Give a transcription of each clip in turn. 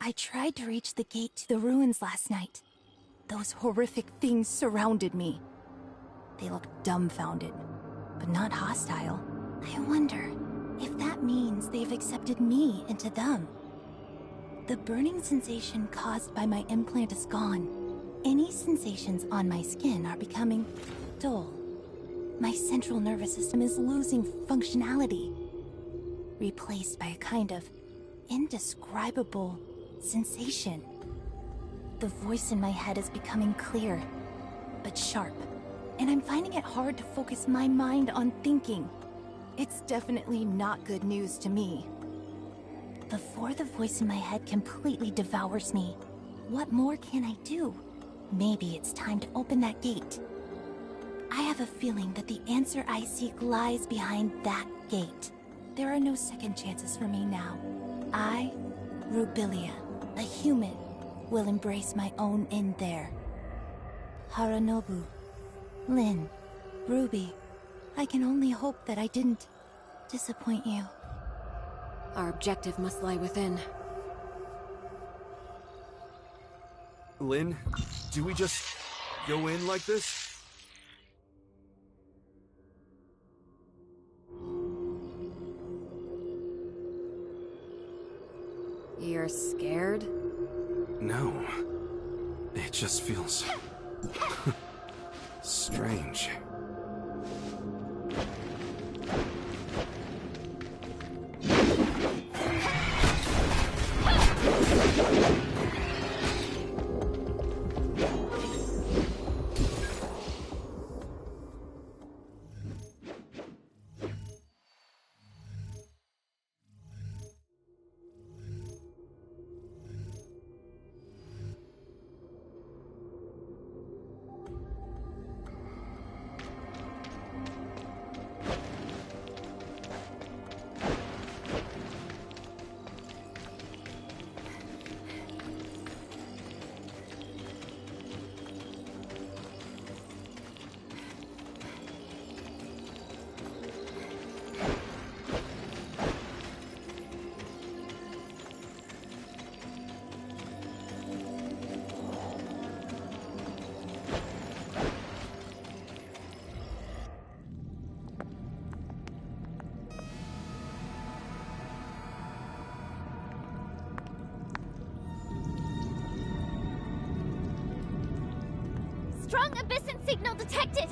I tried to reach the gate to the ruins last night. Those horrific things surrounded me. They looked dumbfounded, but not hostile. I wonder if that means they've accepted me into them. The burning sensation caused by my implant is gone. Any sensations on my skin are becoming dull. My central nervous system is losing functionality, replaced by a kind of indescribable sensation. The voice in my head is becoming clear, but sharp, and I'm finding it hard to focus my mind on thinking. It's definitely not good news to me. Before the voice in my head completely devours me, what more can I do? Maybe it's time to open that gate. I have a feeling that the answer I seek lies behind that gate. There are no second chances for me now. I, Rubilia, a human, will embrace my own in there. Haranobu, Lynn, Ruby, I can only hope that I didn't disappoint you. Our objective must lie within. Lynn, do we just go in like this? You're scared? No. It just feels... strange. Strong Abyssin signal detected!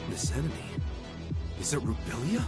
This enemy... is it Rubilia?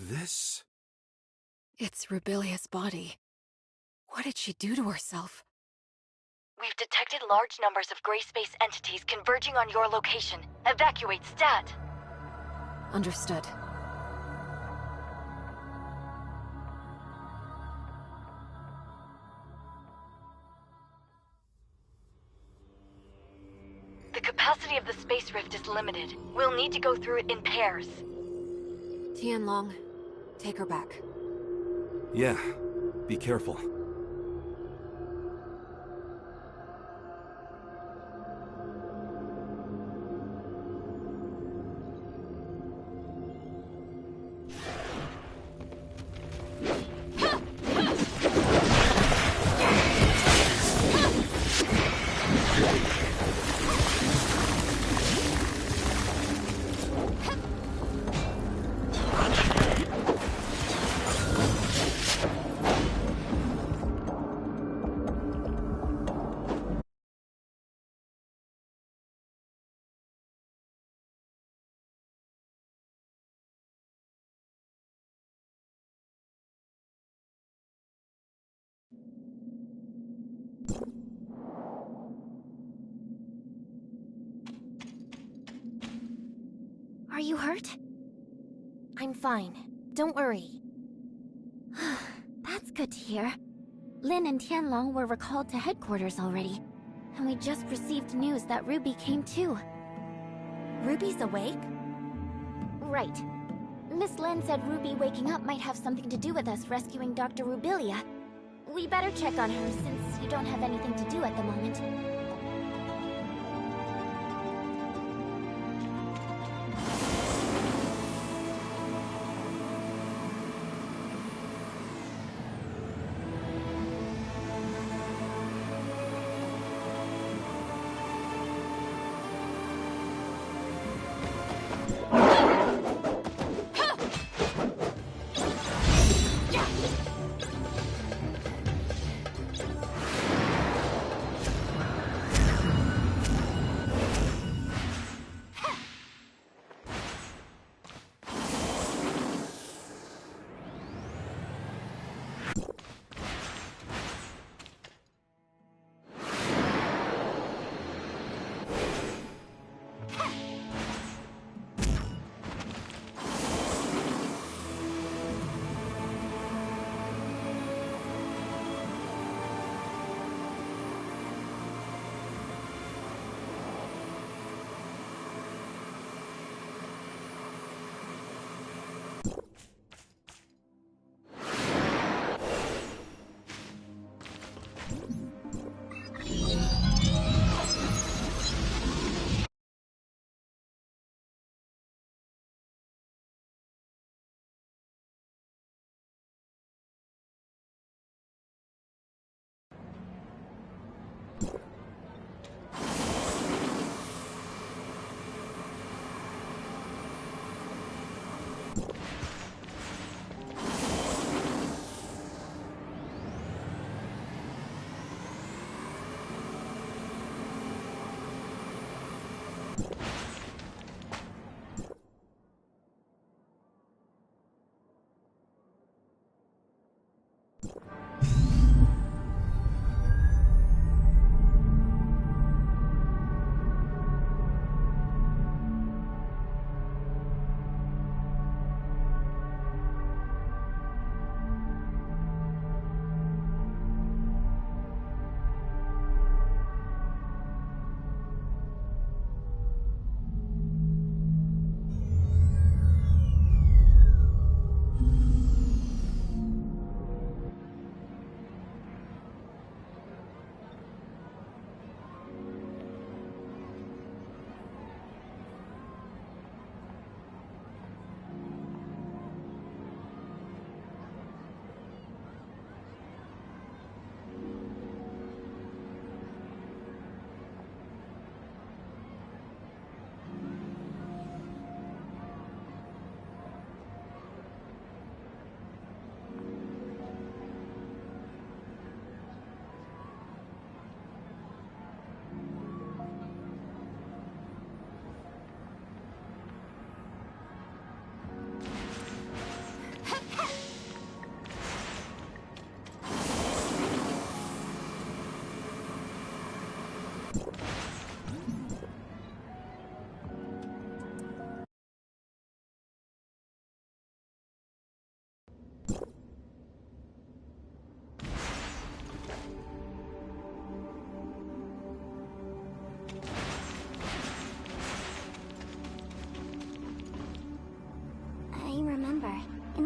This? It's Rubilia's body. What did she do to herself? We've detected large numbers of gray space entities converging on your location. Evacuate stat! Understood. The capacity of the space rift is limited. We'll need to go through it in pairs. Tianlong, take her back. Yeah. Be careful. Are you hurt? I'm fine. Don't worry. That's good to hear. Lin and Tianlong were recalled to headquarters already. And we just received news that Ruby came too. Ruby's awake? Right. Miss Lin said Ruby waking up might have something to do with us rescuing Dr. Rubilia. We better check on her since you don't have anything to do at the moment.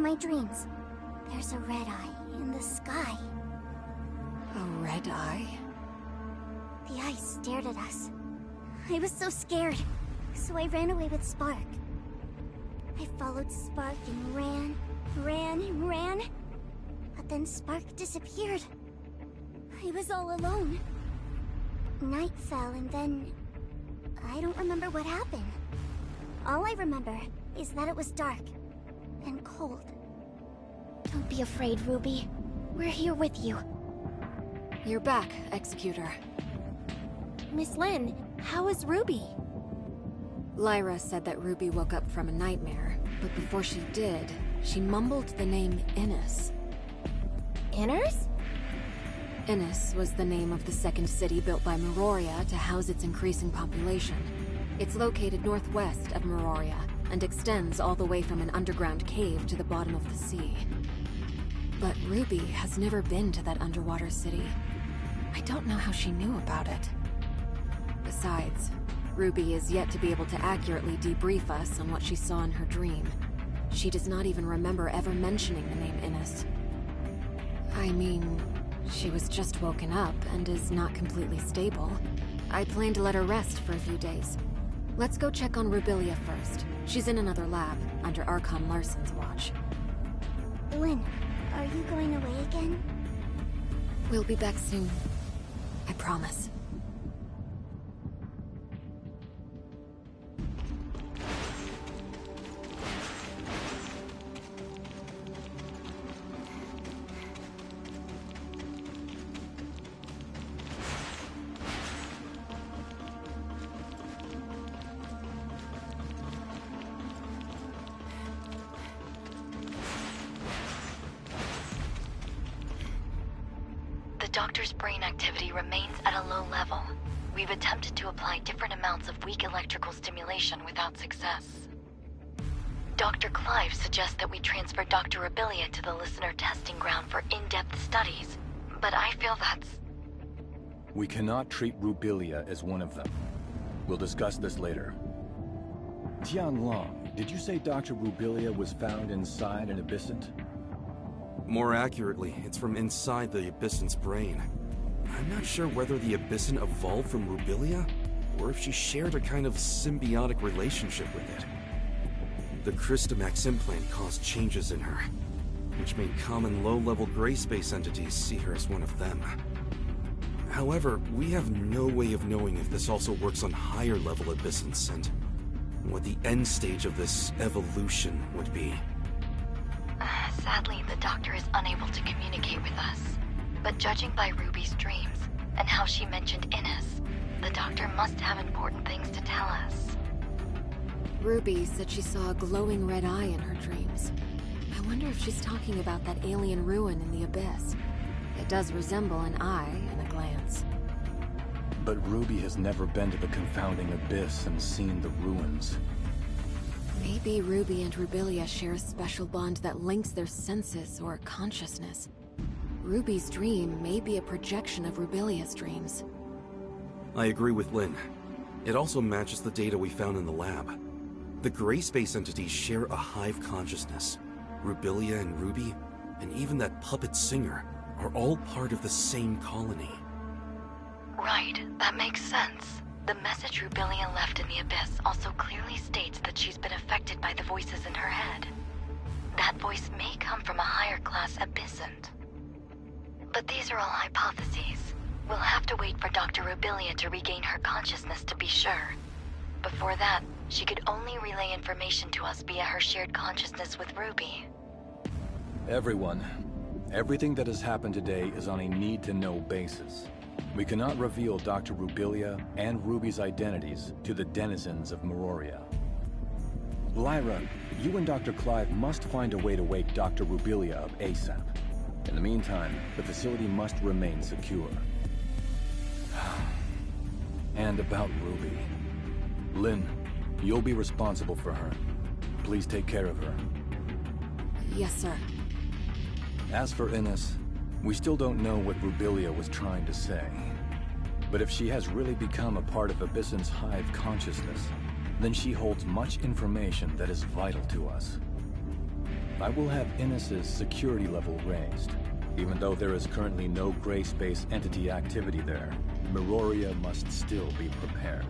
my dreams, there's a red eye in the sky. A red eye? The eye stared at us. I was so scared, so I ran away with Spark. I followed Spark and ran. But then Spark disappeared. I was all alone. Night fell and then... I don't remember what happened. All I remember is that it was dark and cold. Don't be afraid, Ruby. We're here with you. You're back, Executor. Miss Lynn, how is Ruby? Lyra said that Ruby woke up from a nightmare, but before she did, she mumbled the name Innis. Inners? Innis was the name of the second city built by Meroria to house its increasing population. It's located northwest of Meroria and extends all the way from an underground cave to the bottom of the sea. But Ruby has never been to that underwater city. I don't know how she knew about it. Besides, Ruby is yet to be able to accurately debrief us on what she saw in her dream. She does not even remember ever mentioning the name Innis. I mean, she was just woken up and is not completely stable. I plan to let her rest for a few days. Let's go check on Rubilia first. She's in another lab, under Archon Larson's watch. Lynn, are you going away again? We'll be back soon. I promise. The doctor's brain activity remains at a low level. We've attempted to apply different amounts of weak electrical stimulation without success. Dr. Clive suggests that we transfer Dr. Rubilia to the listener testing ground for in-depth studies, but I feel that's... We cannot treat Rubilia as one of them. We'll discuss this later. Tianlong, did you say Dr. Rubilia was found inside an abyssant? More accurately, it's from inside the Abyssant's brain. I'm not sure whether the Abyssant evolved from Rubilia, or if she shared a kind of symbiotic relationship with it. The Crystamax implant caused changes in her, which made common low-level gray space entities see her as one of them. However, we have no way of knowing if this also works on higher-level Abyssants and what the end stage of this evolution would be. Sadly, the doctor is unable to communicate with us. But judging by Ruby's dreams, and how she mentioned Innis, the doctor must have important things to tell us. Ruby said she saw a glowing red eye in her dreams. I wonder if she's talking about that alien ruin in the abyss. It does resemble an eye at a glance. But Ruby has never been to the confounding abyss and seen the ruins. Maybe Ruby and Rubilia share a special bond that links their senses or consciousness. Ruby's dream may be a projection of Rubilia's dreams. I agree with Lynn. It also matches the data we found in the lab. The gray space entities share a hive consciousness. Rubilia and Ruby, and even that puppet singer, are all part of the same colony. Right, that makes sense. The message Rubilia left in the Abyss also clearly states that she's been affected by the voices in her head. That voice may come from a higher class Abyssant. But these are all hypotheses. We'll have to wait for Dr. Rubilia to regain her consciousness to be sure. Before that, she could only relay information to us via her shared consciousness with Ruby. Everyone, everything that has happened today is on a need-to-know basis. We cannot reveal Dr. Rubilia and Ruby's identities to the denizens of Meroria. Lyra, you and Dr. Clive must find a way to wake Dr. Rubilia up ASAP. In the meantime, the facility must remain secure. And about Ruby. Lynn, you'll be responsible for her. Please take care of her. Yes, sir. As for Innis, we still don't know what Rubilia was trying to say. But if she has really become a part of Abyssant's hive consciousness, then she holds much information that is vital to us. I will have Innes's security level raised. Even though there is currently no gray space entity activity there, Meroria must still be prepared.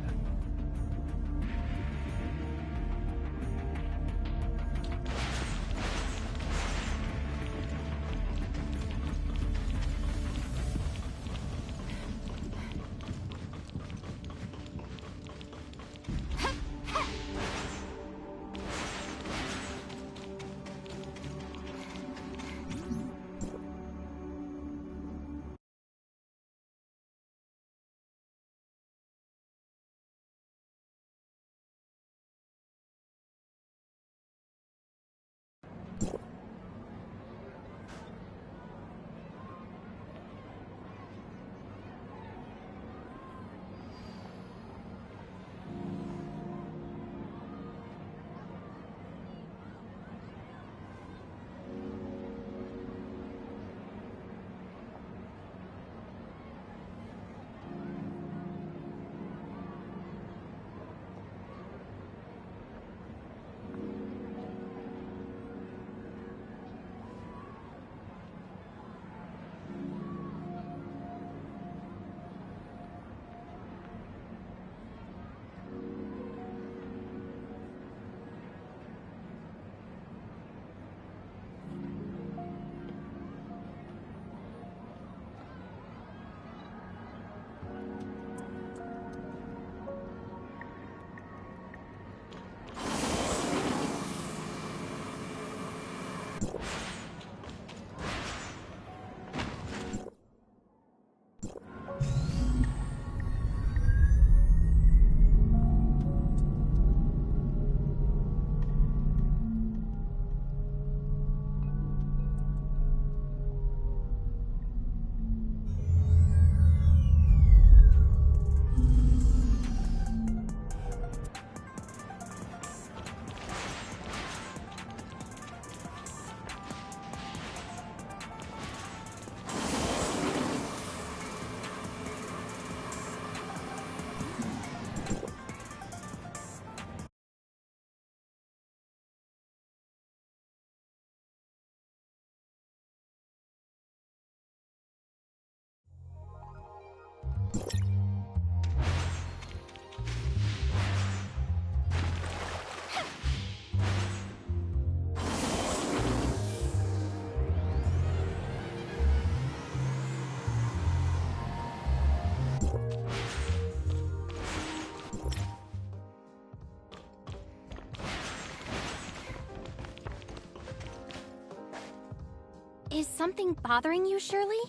Is something bothering you, Shirley?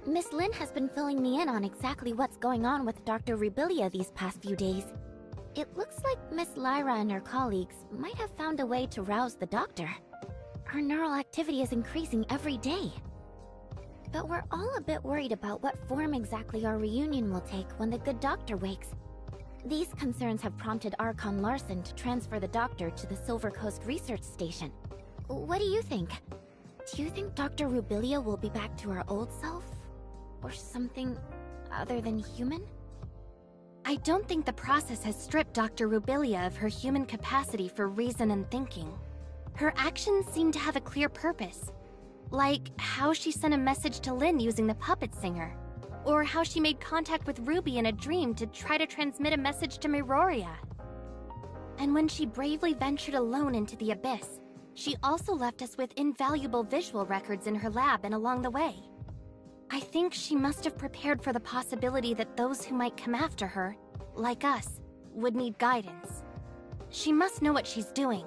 Miss Lin has been filling me in on exactly what's going on with Dr. Rubilia these past few days. It looks like Miss Lyra and her colleagues might have found a way to rouse the doctor. Her neural activity is increasing every day. But we're all a bit worried about what form exactly our reunion will take when the good doctor wakes. These concerns have prompted Archon Larson to transfer the doctor to the Silver Coast Research Station. What do you think? Do you think Dr. Rubilia will be back to her old self? Or something other than human? I don't think the process has stripped Dr. Rubilia of her human capacity for reason and thinking. Her actions seem to have a clear purpose. Like how she sent a message to Lin using the puppet singer. Or how she made contact with Ruby in a dream to try to transmit a message to Meroria. And when she bravely ventured alone into the abyss, she also left us with invaluable visual records in her lab and along the way. I think she must have prepared for the possibility that those who might come after her, like us, would need guidance. She must know what she's doing.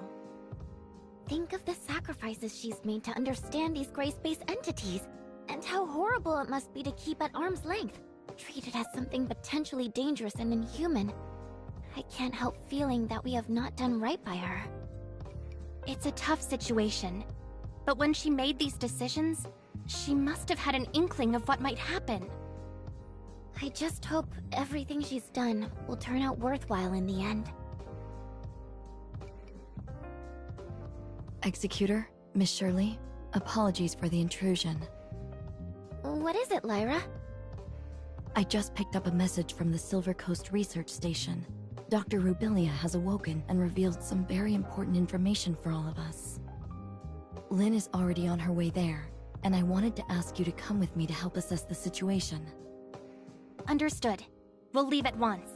Think of the sacrifices she's made to understand these gray space entities, and how horrible it must be to keep at arm's length, treated as something potentially dangerous and inhuman. I can't help feeling that we have not done right by her. It's a tough situation, but when she made these decisions, she must have had an inkling of what might happen. I just hope everything she's done will turn out worthwhile in the end. Executor, Miss Shirley, apologies for the intrusion. What is it, Lyra? I just picked up a message from the Silver Coast Research Station. Dr. Rubilia has awoken and revealed some very important information for all of us. Lynn is already on her way there, and I wanted to ask you to come with me to help assess the situation. Understood. We'll leave at once.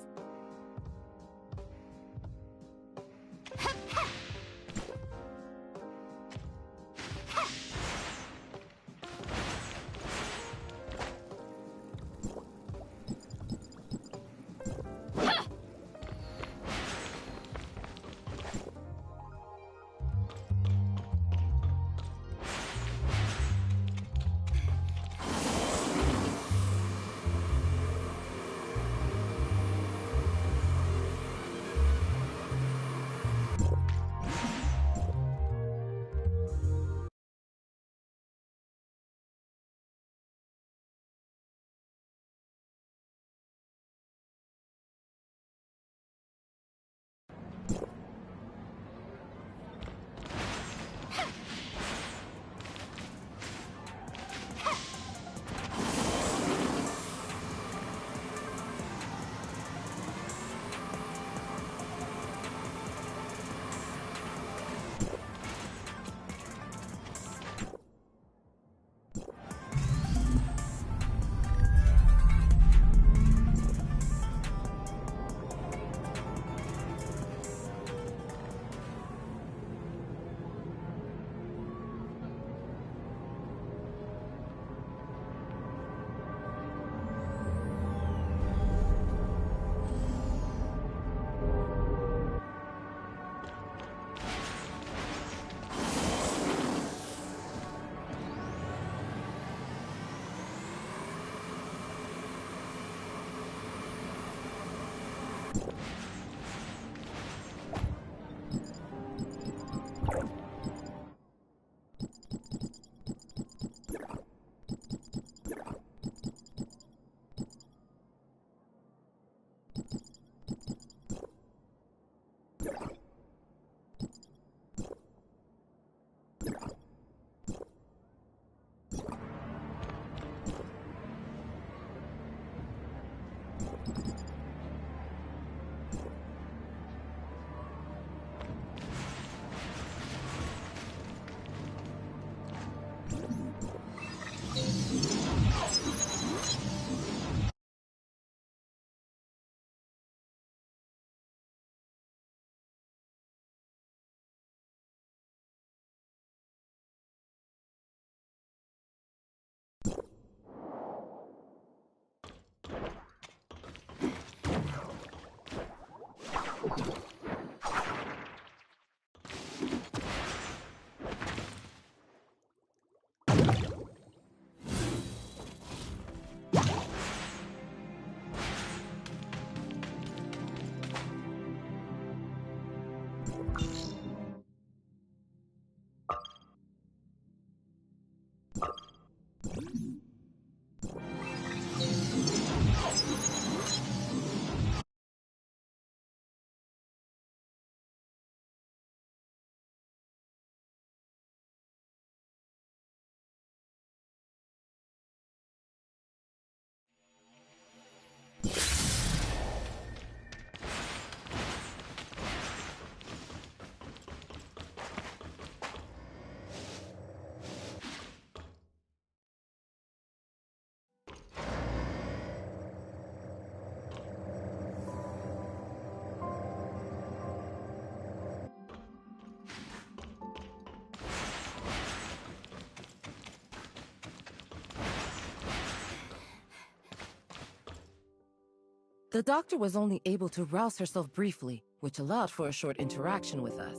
The doctor was only able to rouse herself briefly, which allowed for a short interaction with us.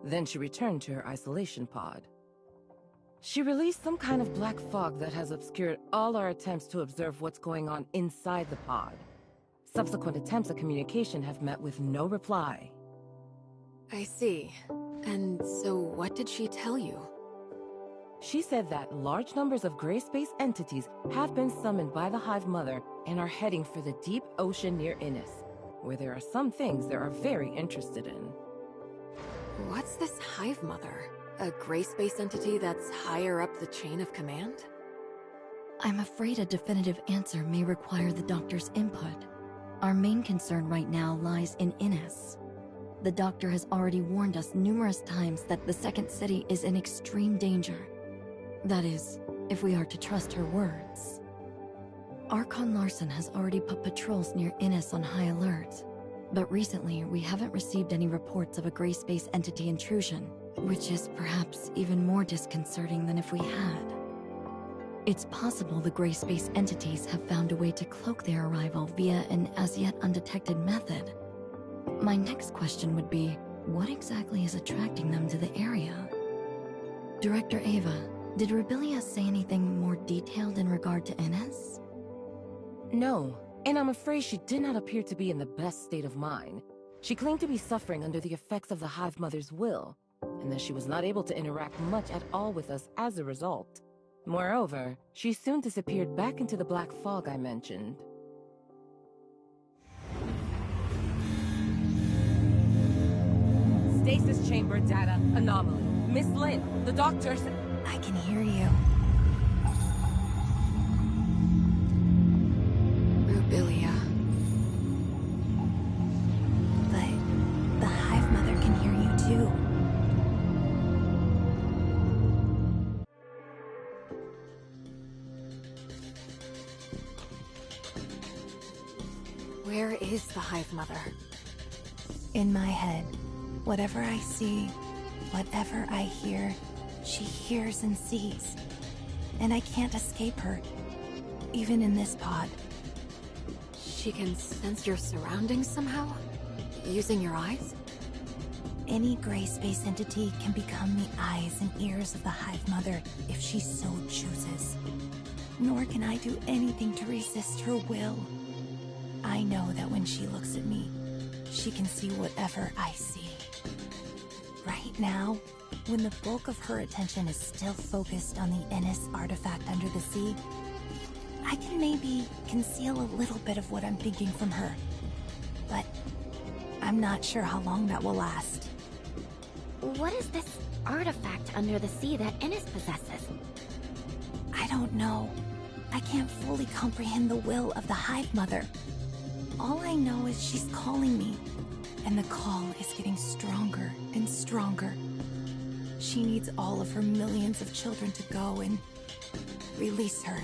Then she returned to her isolation pod. She released some kind of black fog that has obscured all our attempts to observe what's going on inside the pod. Subsequent attempts at communication have met with no reply. I see. And so what did she tell you? She said that large numbers of gray space entities have been summoned by the Hive Mother and are heading for the deep ocean near Innis, where there are some things they are very interested in. What's this Hive Mother? A gray space entity that's higher up the chain of command? I'm afraid a definitive answer may require the doctor's input. Our main concern right now lies in Innis. The doctor has already warned us numerous times that the Second City is in extreme danger. That is, if we are to trust her words. Archon Larson has already put patrols near Innis on high alert. But recently, we haven't received any reports of a gray space entity intrusion, which is perhaps even more disconcerting than if we had. It's possible the gray space entities have found a way to cloak their arrival via an as-yet undetected method. My next question would be, what exactly is attracting them to the area? Director Ava, did Rubilia say anything more detailed in regard to Innis? No, and I'm afraid she did not appear to be in the best state of mind. She claimed to be suffering under the effects of the Hive Mother's will, and that she was not able to interact much at all with us as a result. Moreover, she soon disappeared back into the black fog I mentioned. Stasis chamber data anomaly. Miss Lin, the doctor's... I can hear you. Rubilia. But the Hive Mother can hear you too. Where is the Hive Mother? In my head. Whatever I see, whatever I hear, she hears and sees. And I can't escape her, even in this pod. She can sense your surroundings somehow? Using your eyes? Any gray space entity can become the eyes and ears of the Hive Mother if she so chooses. Nor can I do anything to resist her will. I know that when she looks at me, she can see whatever I see. Right now, when the bulk of her attention is still focused on the Innis artifact under the sea, I can maybe conceal a little bit of what I'm thinking from her. But I'm not sure how long that will last. What is this artifact under the sea that Innis possesses? I don't know. I can't fully comprehend the will of the Hive Mother. All I know is she's calling me, and the call is getting stronger and stronger. She needs all of her millions of children to go and release her.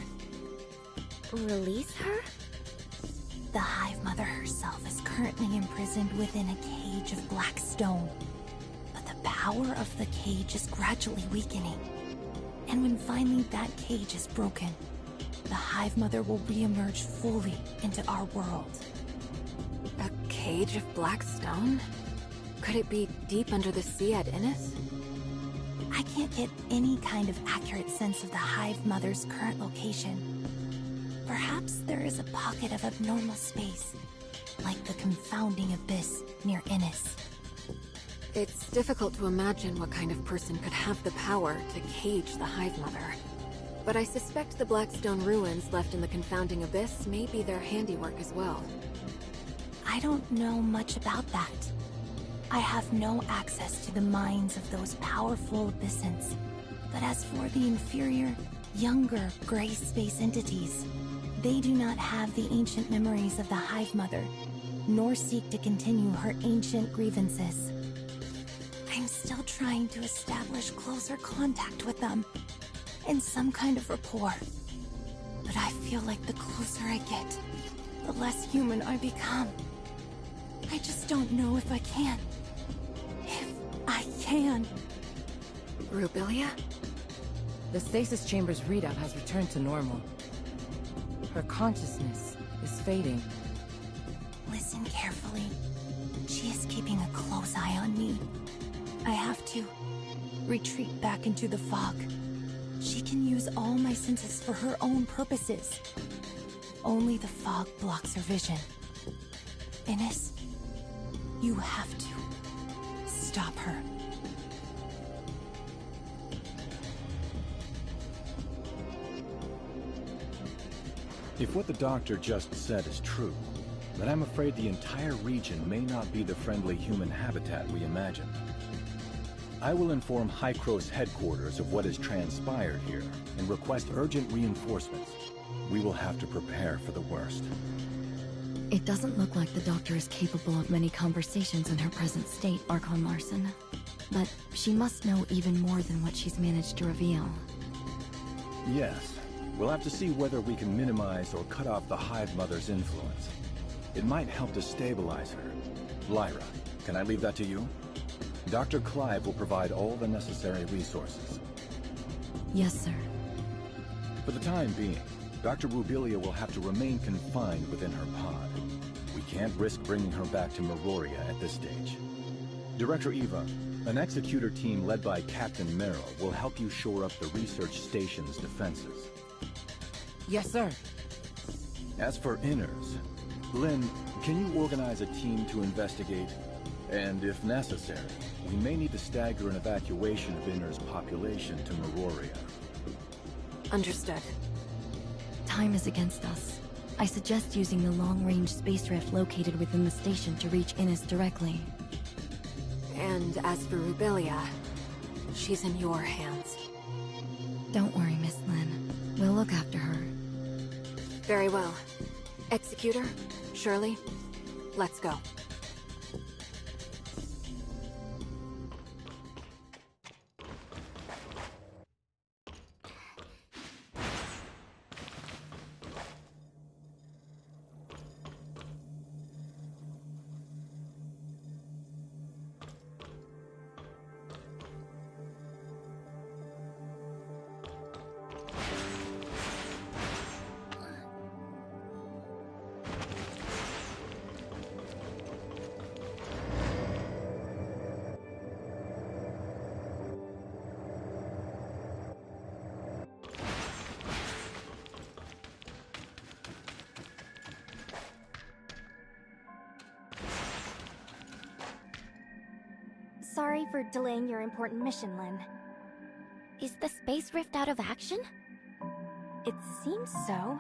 Release her? The Hive Mother herself is currently imprisoned within a cage of black stone. But the power of the cage is gradually weakening. And when finally that cage is broken, the Hive Mother will re-emerge fully into our world. A cage of black stone? Could it be deep under the sea at Innis? I can't get any kind of accurate sense of the Hive Mother's current location. Perhaps there is a pocket of abnormal space, like the confounding abyss near Innis. It's difficult to imagine what kind of person could have the power to cage the Hive Mother. But I suspect the Blackstone ruins left in the confounding abyss may be their handiwork as well. I don't know much about that. I have no access to the minds of those powerful abyssins. But as for the inferior, younger gray space entities, they do not have the ancient memories of the Hive Mother, nor seek to continue her ancient grievances. I'm still trying to establish closer contact with them, and some kind of rapport. But I feel like the closer I get, the less human I become. I just don't know if I can. If I can. Rubilia? The stasis chamber's readout has returned to normal. Her consciousness is fading. Listen carefully. She is keeping a close eye on me. I have to retreat back into the fog. She can use all my senses for her own purposes. Only the fog blocks her vision. Innis, you have to stop her. If what the doctor just said is true, then I'm afraid the entire region may not be the friendly human habitat we imagined. I will inform Hykros headquarters of what has transpired here and request urgent reinforcements. We will have to prepare for the worst. It doesn't look like the Doctor is capable of many conversations in her present state, Archon Larson. But she must know even more than what she's managed to reveal. Yes. We'll have to see whether we can minimize or cut off the Hive Mother's influence. It might help to stabilize her. Lyra, can I leave that to you? Dr. Clive will provide all the necessary resources. Yes, sir. For the time being, Dr. Rubilia will have to remain confined within her pod. We can't risk bringing her back to Meroria at this stage. Director Eva, an executor team led by Captain Merrill will help you shore up the research station's defenses. Yes, sir. As for Inners, Lynn, can you organize a team to investigate? And if necessary, we may need to stagger an evacuation of Inners' population to Meroria. Understood. Time is against us. I suggest using the long-range space rift located within the station to reach Innes directly. And as for Rubilia, she's in your hands. Don't worry, Miss Lynn. We'll look after her. Very well. Executor, Shirley, let's go. Sorry for delaying your important mission, Lynn. Is the space rift out of action? It seems so.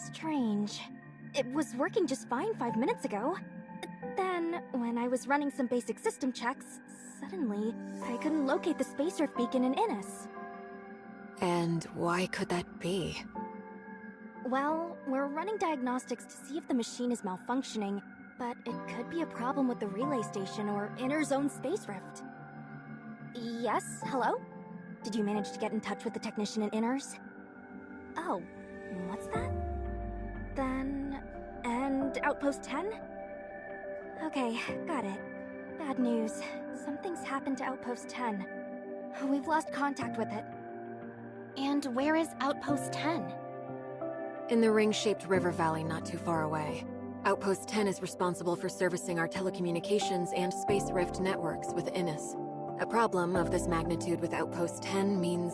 Strange. It was working just fine 5 minutes ago. Then, when I was running some basic system checks, suddenly, I couldn't locate the space rift beacon in Innes. And why could that be? Well, we're running diagnostics to see if the machine is malfunctioning, but it could be a problem with the relay station or Inner's own space rift. Yes, hello? Did you manage to get in touch with the technician in Inners? Oh, what's that? Then... and Outpost 10? Okay, got it. Bad news. Something's happened to Outpost 10. We've lost contact with it. And where is Outpost 10? In the ring-shaped river valley not too far away. Outpost 10 is responsible for servicing our telecommunications and space rift networks with Innes. A problem of this magnitude with Outpost 10 means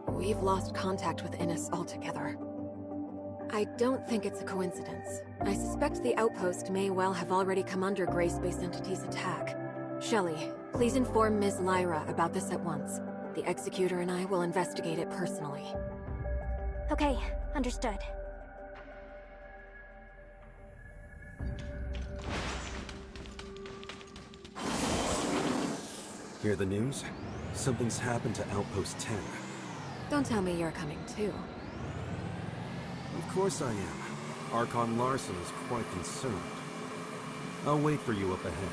we've lost contact with Innes altogether. I don't think it's a coincidence. I suspect the outpost may well have already come under Grey Space Entity's attack. Shelley, please inform Ms. Lyra about this at once. The Executor and I will investigate it personally. Okay, understood. Hear the news? Something's happened to Outpost 10. Don't tell me you're coming too. Of course I am. Archon Larson is quite concerned. I'll wait for you up ahead.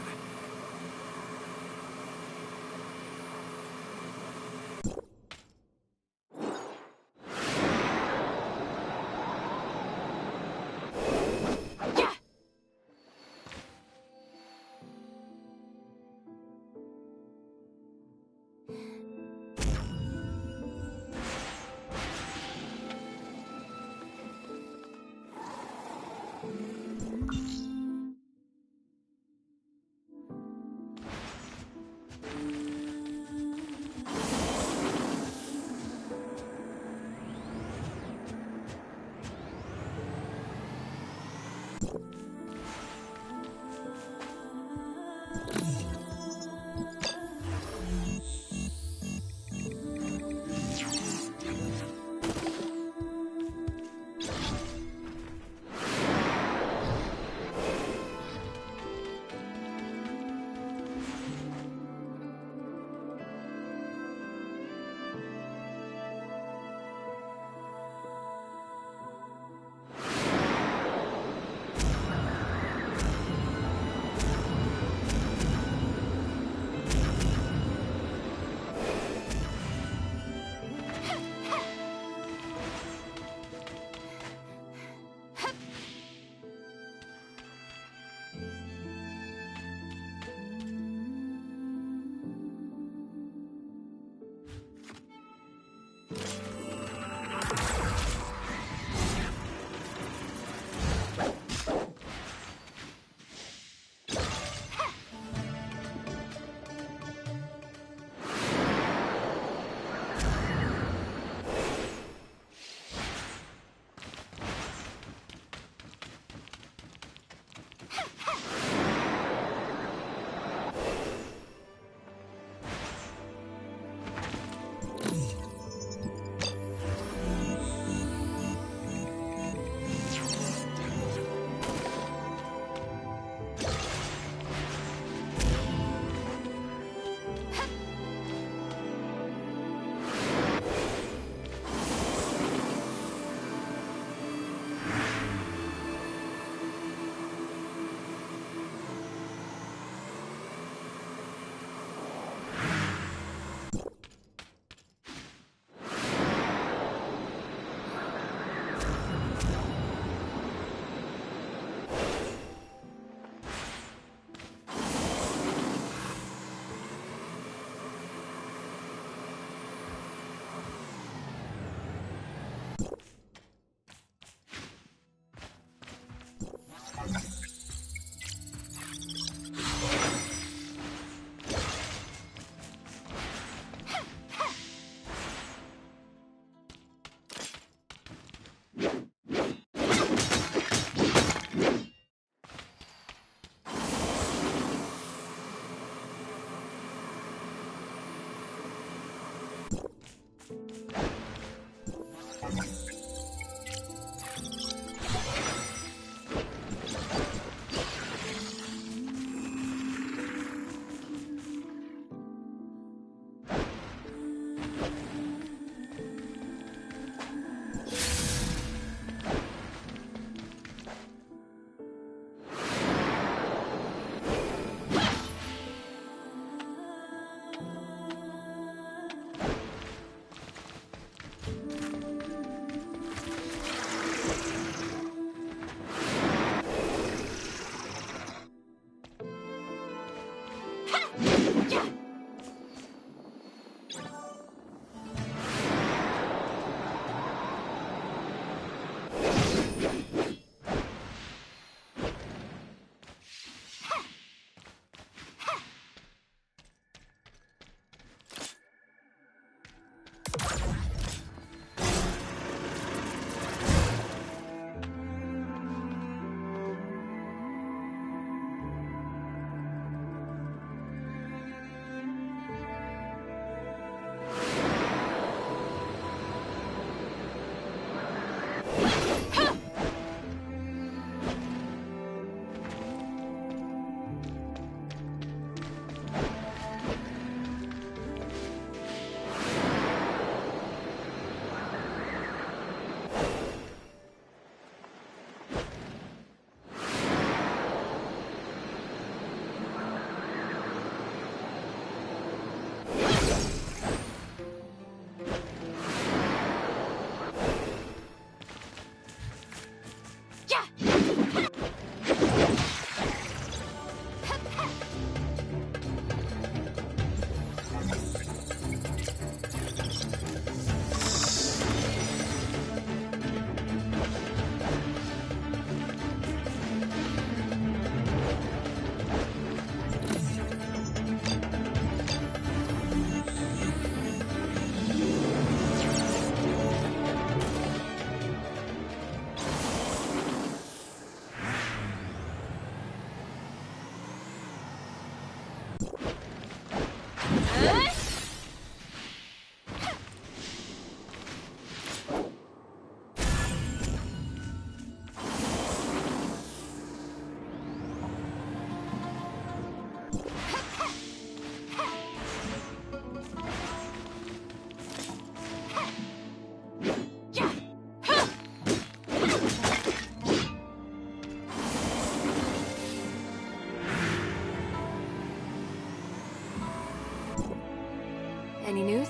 Any news?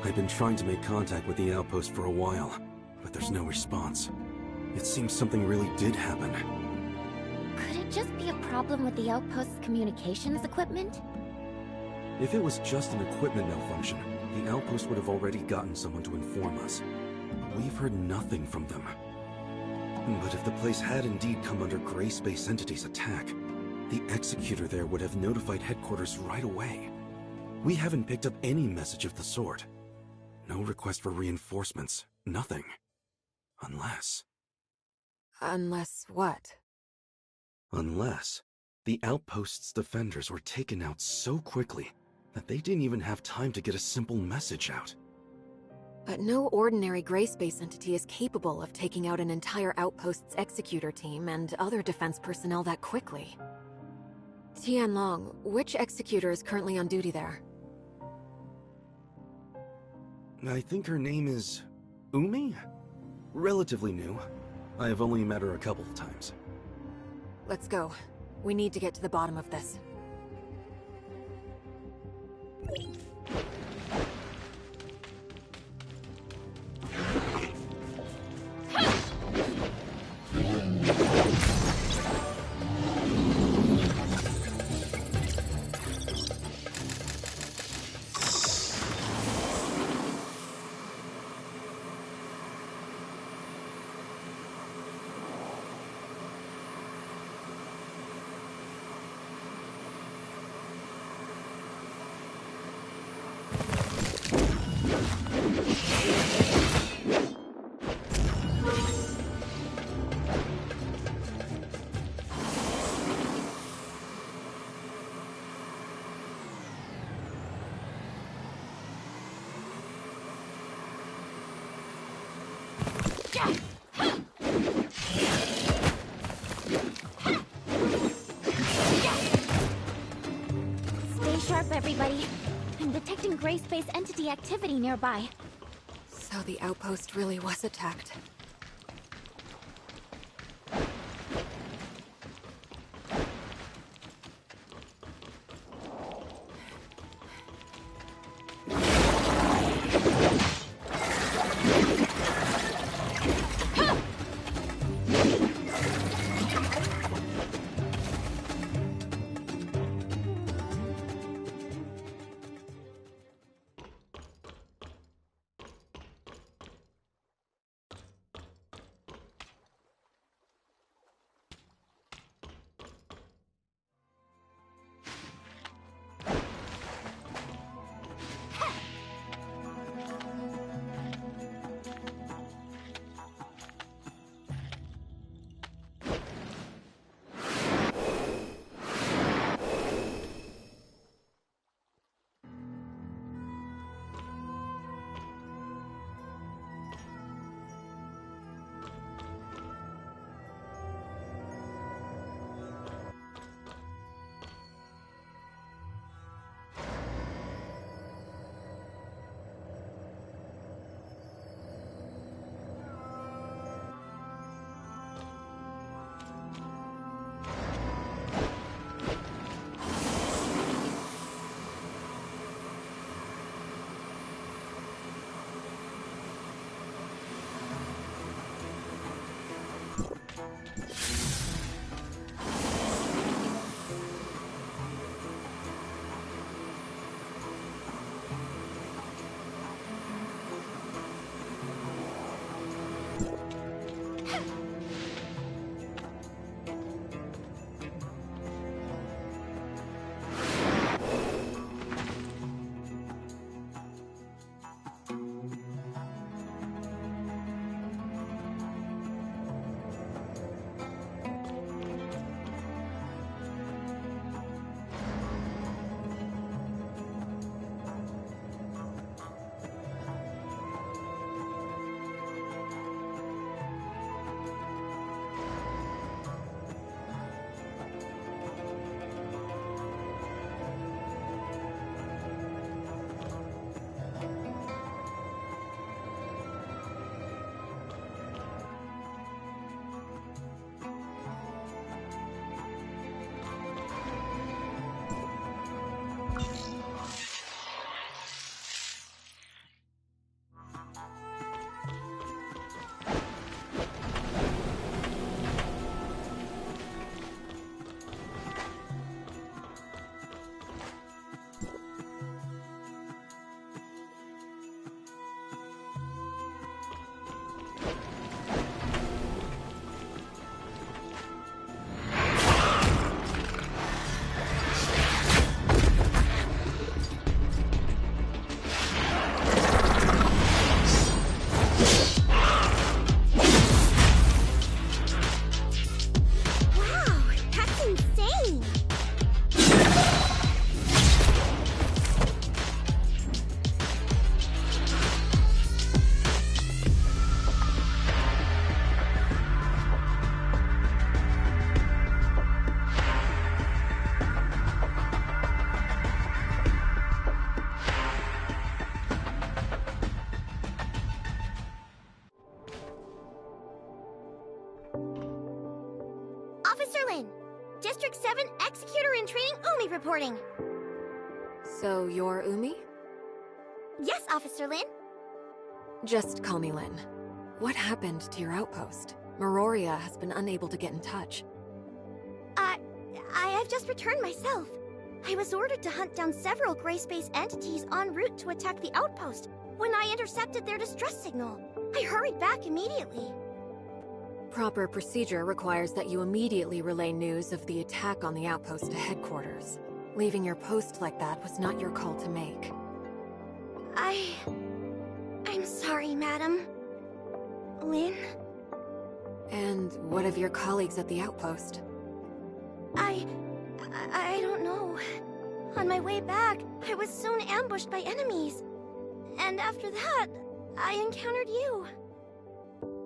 I've been trying to make contact with the outpost for a while, but there's no response. It seems something really did happen. Could it just be a problem with the outpost's communications equipment? If it was just an equipment malfunction, the outpost would have already gotten someone to inform us. We've heard nothing from them. But if the place had indeed come under Gray Space Entity's attack, the Executor there would have notified headquarters right away. We haven't picked up any message of the sort. No request for reinforcements. Nothing. Unless... Unless what? Unless the outpost's defenders were taken out so quickly that they didn't even have time to get a simple message out. But no ordinary Gray Space entity is capable of taking out an entire outpost's executor team and other defense personnel that quickly. Tianlong, which executor is currently on duty there? I think her name is... Umi? Relatively new. I have only met her a couple of times. Let's go. We need to get to the bottom of this. Stay sharp, everybody. I'm detecting Gray Space Entity activity nearby. So the outpost really was attacked. District 7 Executor in Training Umi reporting. So you're Umi? Yes, Officer Lin. Just call me Lin. What happened to your outpost? Meroria has been unable to get in touch. I've just returned myself. I was ordered to hunt down several Gray Space entities en route to attack the outpost when I intercepted their distress signal. I hurried back immediately. Proper procedure requires that you immediately relay news of the attack on the outpost to headquarters. Leaving your post like that was not your call to make. I'm sorry, madam. Lin? And what of your colleagues at the outpost? I don't know. On my way back, I was soon ambushed by enemies. And after that, I encountered you.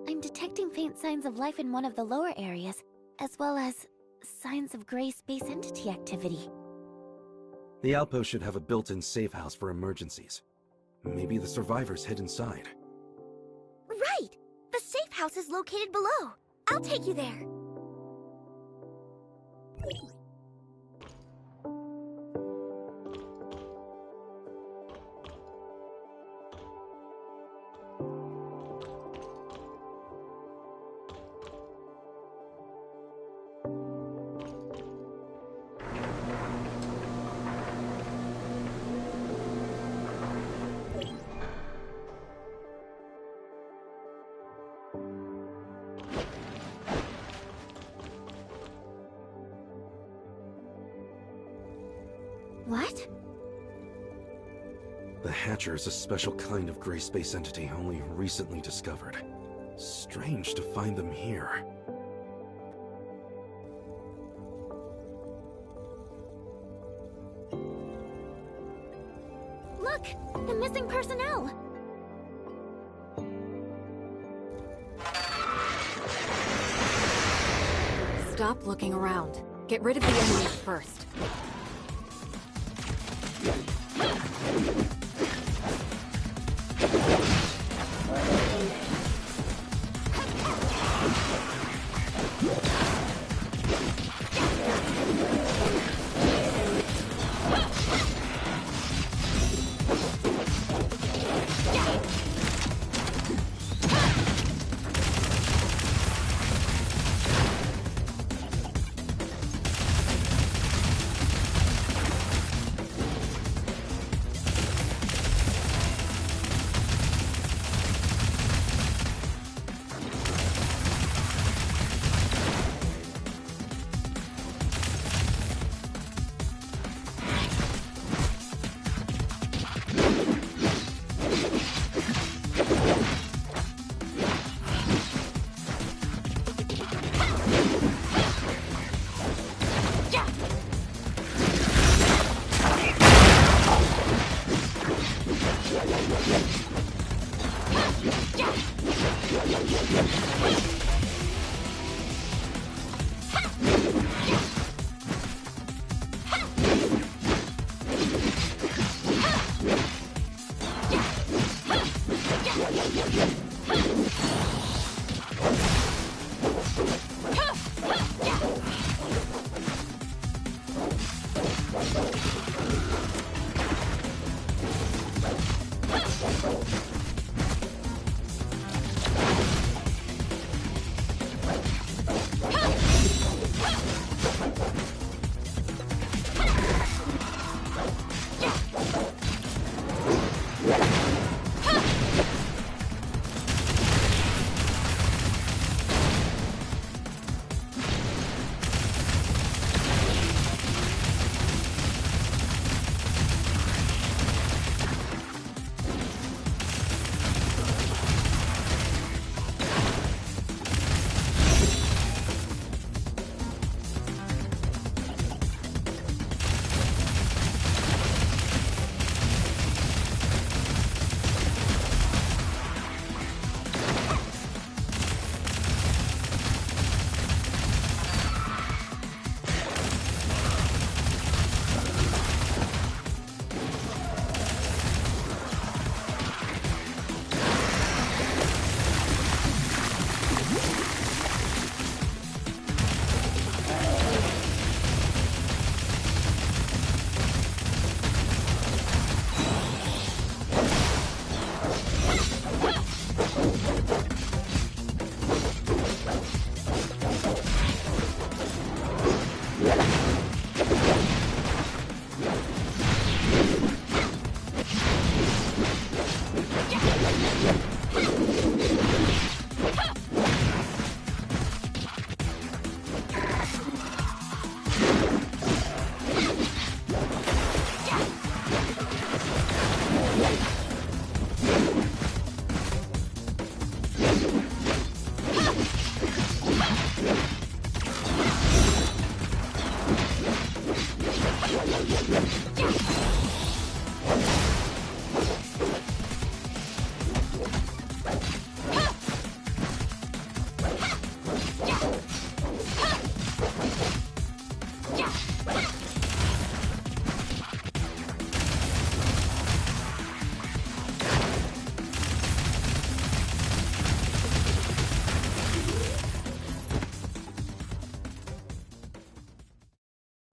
I'm detecting faint signs of life in one of the lower areas, as well as signs of Gray Space entity activity. The outpost should have a built-in safe house for emergencies. Maybe the survivors hid inside. Right! The safe house is located below. I'll take you there. What? The Hatcher is a special kind of gray space entity only recently discovered. Strange to find them here. Look! The missing personnel! Stop looking around. Get rid of the enemies first.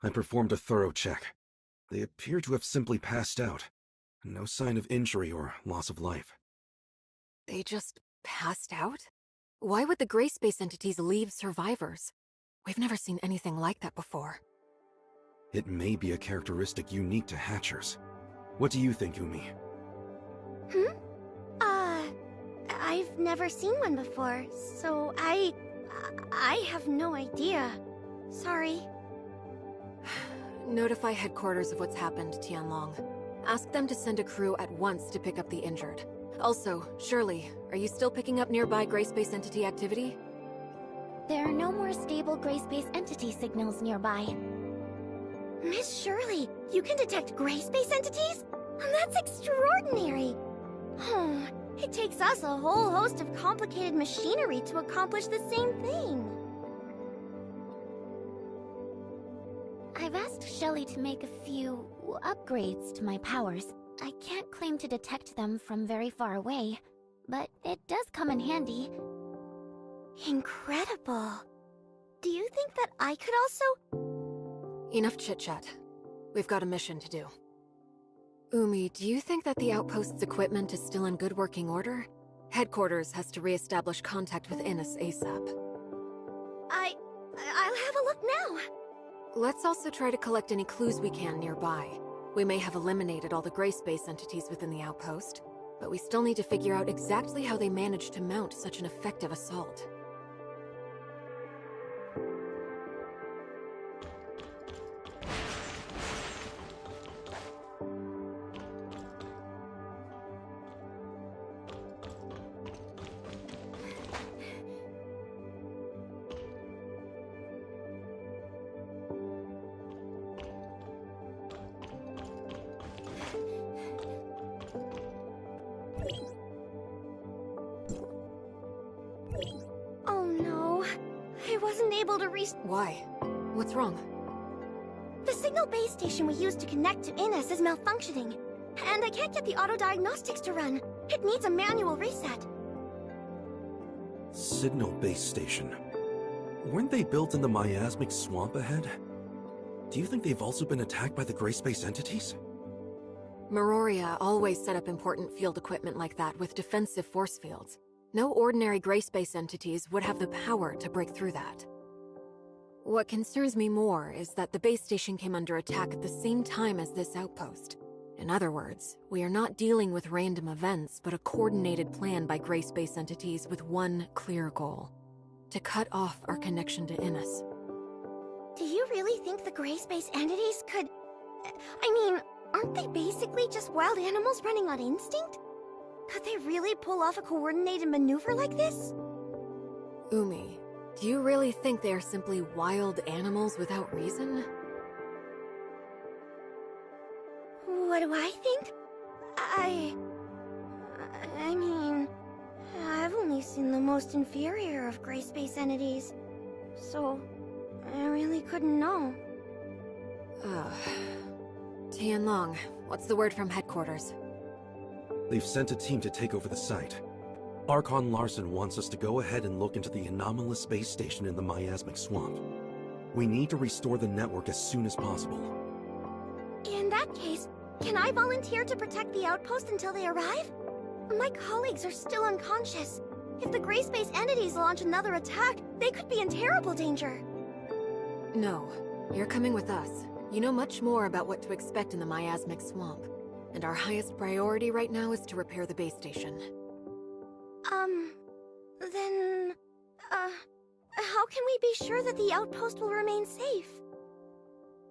I performed a thorough check. They appear to have simply passed out. No sign of injury or loss of life. They just passed out? Why would the gray space entities leave survivors? We've never seen anything like that before. It may be a characteristic unique to Hatchers. What do you think, Umi? I've never seen one before, so I have no idea. Sorry. Notify headquarters of what's happened, Tianlong. Ask them to send a crew at once to pick up the injured. Also, Shirley, are you still picking up nearby gray space entity activity? There are no more stable gray space entity signals nearby. Miss Shirley, you can detect gray space entities? That's extraordinary! It takes us a whole host of complicated machinery to accomplish the same thing. I've asked Shelley to make a few upgrades to my powers. I can't claim to detect them from very far away, but it does come in handy. Incredible. Do you think that I could also... Enough chit-chat. We've got a mission to do. Umi, do you think that the outpost's equipment is still in good working order? Headquarters has to re-establish contact with Innes ASAP. I'll have a look now. Let's also try to collect any clues we can nearby. We may have eliminated all the gray space entities within the outpost, but we still need to figure out exactly how they managed to mount such an effective assault. Oh no. I wasn't able to Why? What's wrong? The signal base station we used to connect to Innes is malfunctioning. And I can't get the auto-diagnostics to run. It needs a manual reset. Signal base station. Weren't they built in the miasmic swamp ahead? Do you think they've also been attacked by the gray space entities? Meroria always set up important field equipment like that with defensive force fields. No ordinary gray space entities would have the power to break through that. What concerns me more is that the base station came under attack at the same time as this outpost. In other words, we are not dealing with random events, but a coordinated plan by gray space entities with one clear goal: to cut off our connection to Innes. Do you really think the gray space entities could... I mean, aren't they basically just wild animals running on instinct? Could they really pull off a coordinated maneuver like this? Umi, do you really think they are simply wild animals without reason? What do I think? I mean... I've only seen the most inferior of gray space entities, so I really couldn't know. Tianlong, what's the word from headquarters? They've sent a team to take over the site. Archon Larson wants us to go ahead and look into the anomalous space station in the miasmic swamp. We need to restore the network as soon as possible. In that case, can I volunteer to protect the outpost until they arrive? My colleagues are still unconscious. If the gray space entities launch another attack, they could be in terrible danger. No, you're coming with us. You know much more about what to expect in the miasmic swamp. And our highest priority right now is to repair the base station. Then... how can we be sure that the outpost will remain safe?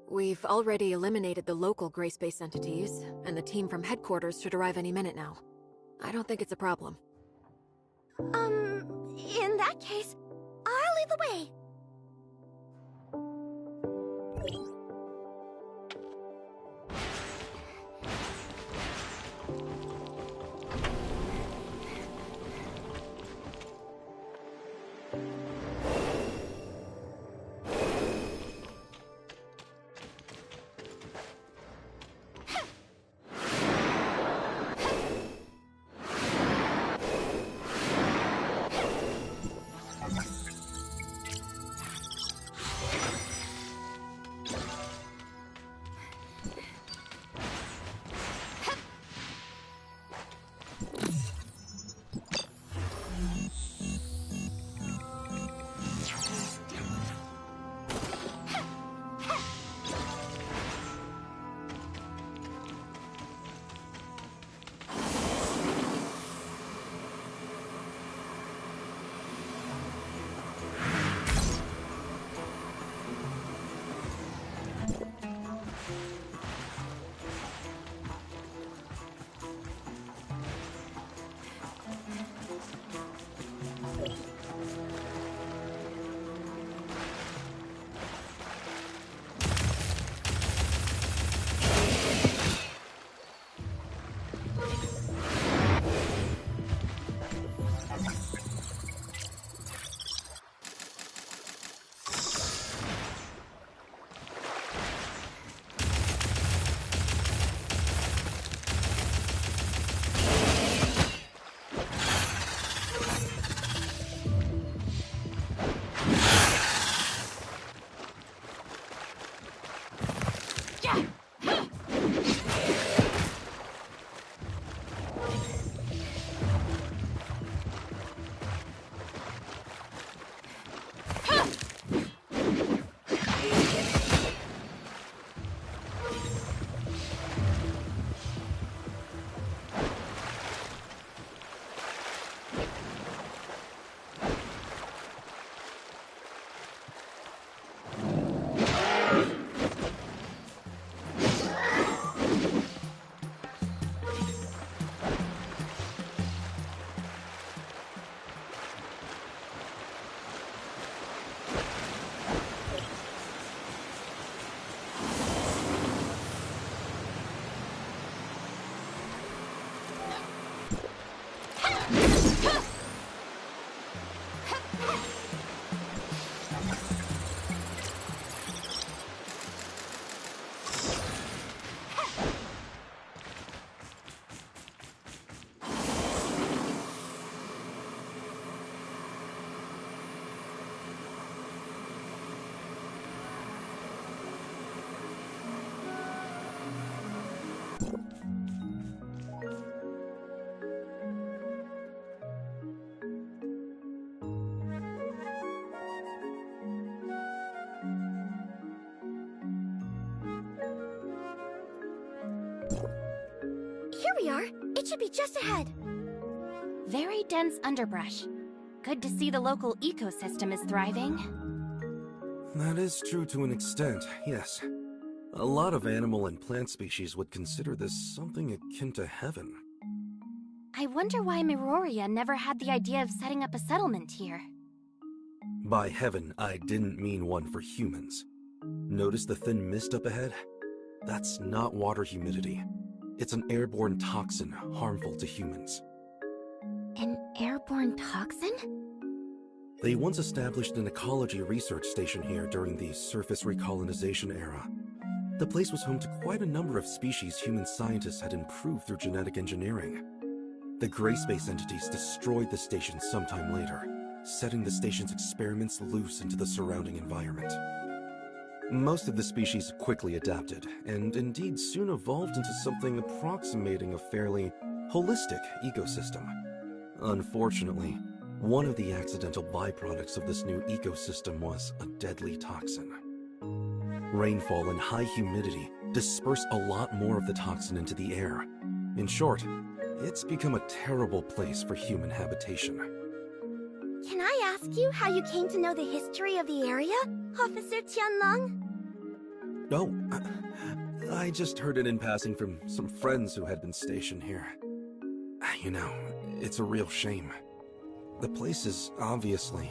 We've already eliminated the local gray space entities, and the team from headquarters should arrive any minute now. I don't think it's a problem. In that case, I'll lead the way. Here we are. It should be just ahead. Very dense underbrush. Good to see the local ecosystem is thriving. That is true to an extent, yes. A lot of animal and plant species would consider this something akin to heaven. I wonder why Miroria never had the idea of setting up a settlement here. By heaven, I didn't mean one for humans. Notice the thin mist up ahead? That's not water humidity. It's an airborne toxin harmful to humans. An airborne toxin? They once established an ecology research station here during the surface recolonization era. The place was home to quite a number of species human scientists had improved through genetic engineering. The gray space entities destroyed the station sometime later, setting the station's experiments loose into the surrounding environment. Most of the species quickly adapted, and indeed soon evolved into something approximating a fairly holistic ecosystem. Unfortunately, one of the accidental byproducts of this new ecosystem was a deadly toxin. Rainfall and high humidity disperse a lot more of the toxin into the air. In short, it's become a terrible place for human habitation. Can I ask you how you came to know the history of the area, Officer Tianlang? Oh, I just heard it in passing from some friends who had been stationed here. You know, it's a real shame. The place is obviously...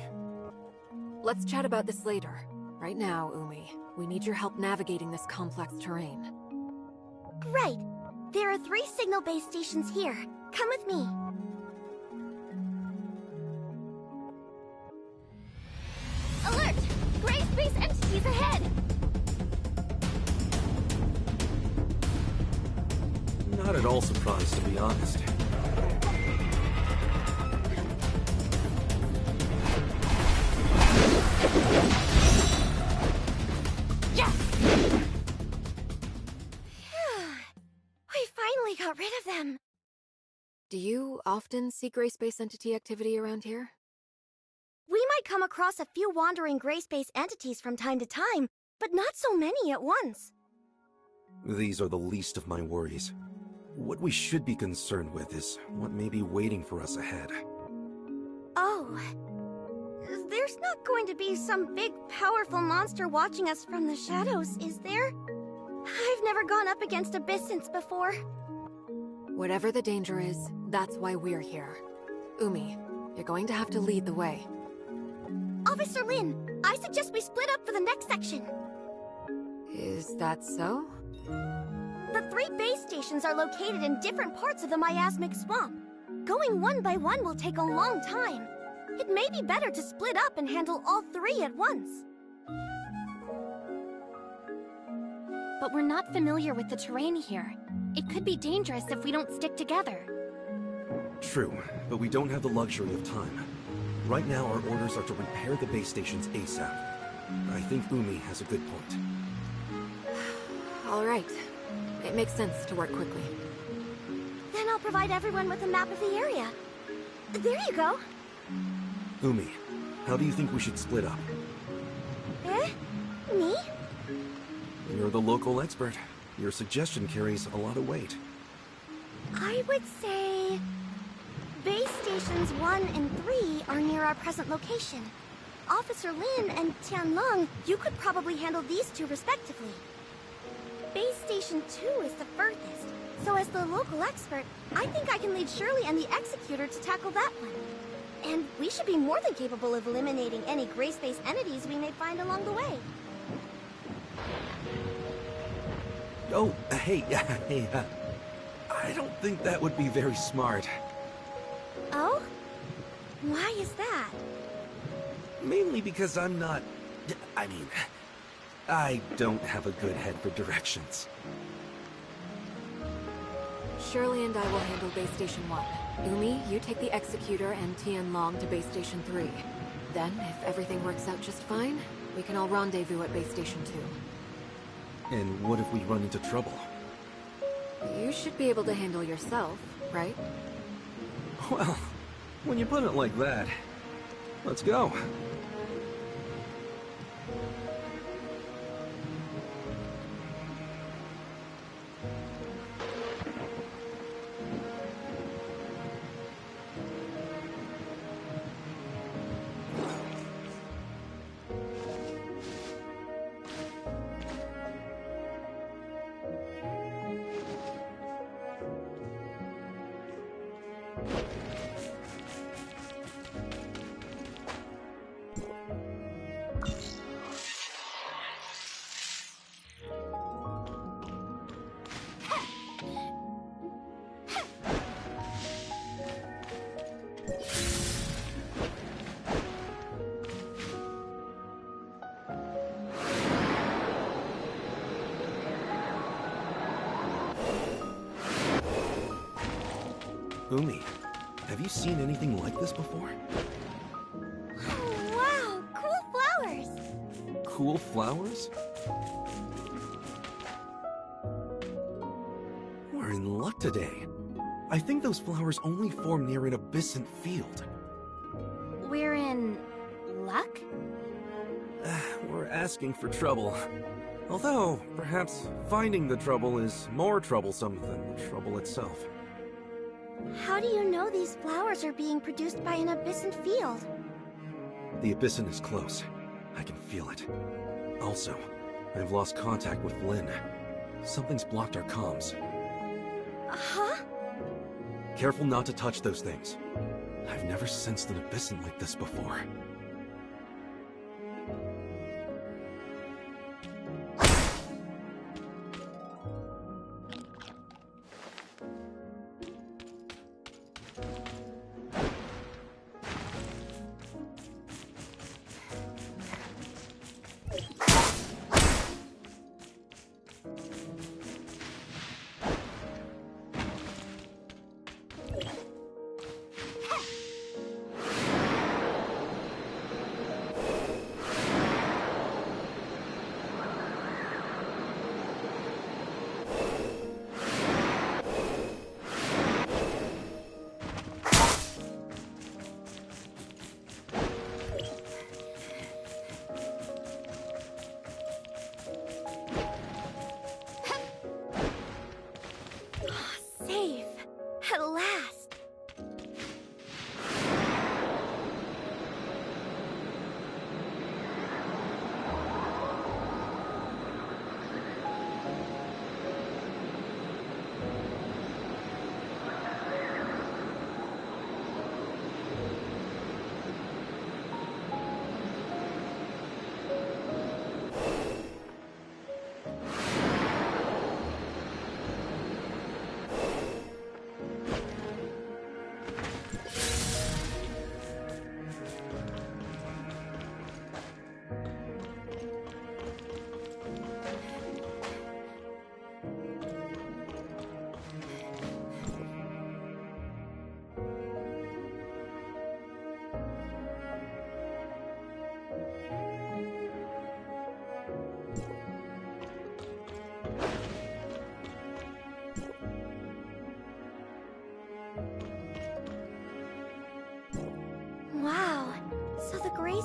Let's chat about this later. Right now, Umi, we need your help navigating this complex terrain. Right. There are 3 signal base stations here. Come with me. Alert! Gray space entities ahead! Not at all surprised, to be honest. Yes! We finally got rid of them. Do you often see gray space entity activity around here? We might come across a few wandering gray space entities from time to time, but not so many at once. These are the least of my worries. What we should be concerned with is what may be waiting for us ahead. Oh. There's not going to be some big, powerful monster watching us from the shadows, is there? I've never gone up against Abyssins before. Whatever the danger is, that's why we're here. Umi, you're going to have to lead the way. Officer Lin, I suggest we split up for the next section. Is that so? The 3 base stations are located in different parts of the miasmic swamp. Going one by one will take a long time. It may be better to split up and handle all 3 at once. But we're not familiar with the terrain here. It could be dangerous if we don't stick together. True, but we don't have the luxury of time. Right now, our orders are to repair the base stations ASAP. I think Umi has a good point. All right. It makes sense to work quickly. Then I'll provide everyone with a map of the area. There you go. Umi, how do you think we should split up? Eh? Me? You're the local expert. Your suggestion carries a lot of weight. I would say... Base Stations 1 and 3 are near our present location. Officer Lin and Tianlong, you could probably handle these two respectively. Base Station 2 is the furthest, so as the local expert, I think I can lead Shirley and the Executor to tackle that one. And we should be more than capable of eliminating any gray space entities we may find along the way. Oh, hey, I don't think that would be very smart. Oh? Why is that? Mainly because I don't have a good head for directions. Shirley and I will handle Base Station 1. Umi, you take the Executor and Tianlong to Base Station 3. Then, if everything works out just fine, we can all rendezvous at Base Station 2. And what if we run into trouble? You should be able to handle yourself, right? Well, when you put it like that, let's go. Umi, have you seen anything like this before? Oh, wow! Cool flowers! Cool flowers? We're in luck today. I think those flowers only form near an abyssant field. We're in... luck? We're asking for trouble. Although, perhaps finding the trouble is more troublesome than the trouble itself. How do you know these flowers are being produced by an abyssant field? The abyssant is close. I can feel it. Also, I've lost contact with Lin. Something's blocked our comms. Huh? Careful not to touch those things. I've never sensed an abyssant like this before.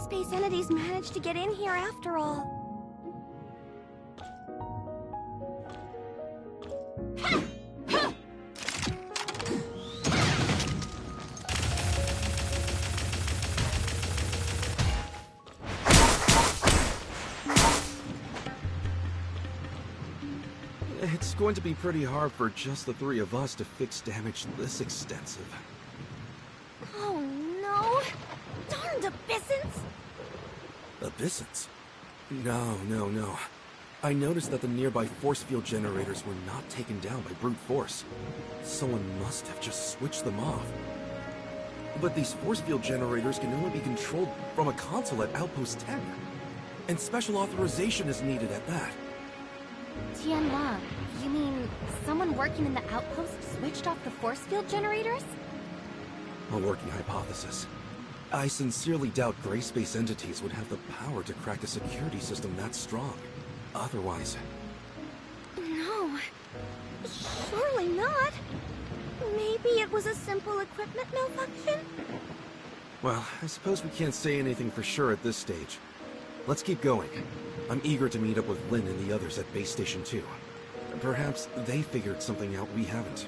space entities managed to get in here after all. It's going to be pretty hard for just the three of us to fix damage this extensive. Oh no! Darned Abyssins! Abyssins? No. I noticed that the nearby force field generators were not taken down by brute force. Someone must have just switched them off. But these force field generators can only be controlled from a console at Outpost 10. And special authorization is needed at that. Tianlang, you mean someone working in the outpost switched off the force field generators? A working hypothesis. I sincerely doubt gray space entities would have the power to crack a security system that strong. Otherwise... No. Surely not. Maybe it was a simple equipment malfunction? Well, I suppose we can't say anything for sure at this stage. Let's keep going. I'm eager to meet up with Lynn and the others at Base Station 2. Perhaps they figured something out we haven't.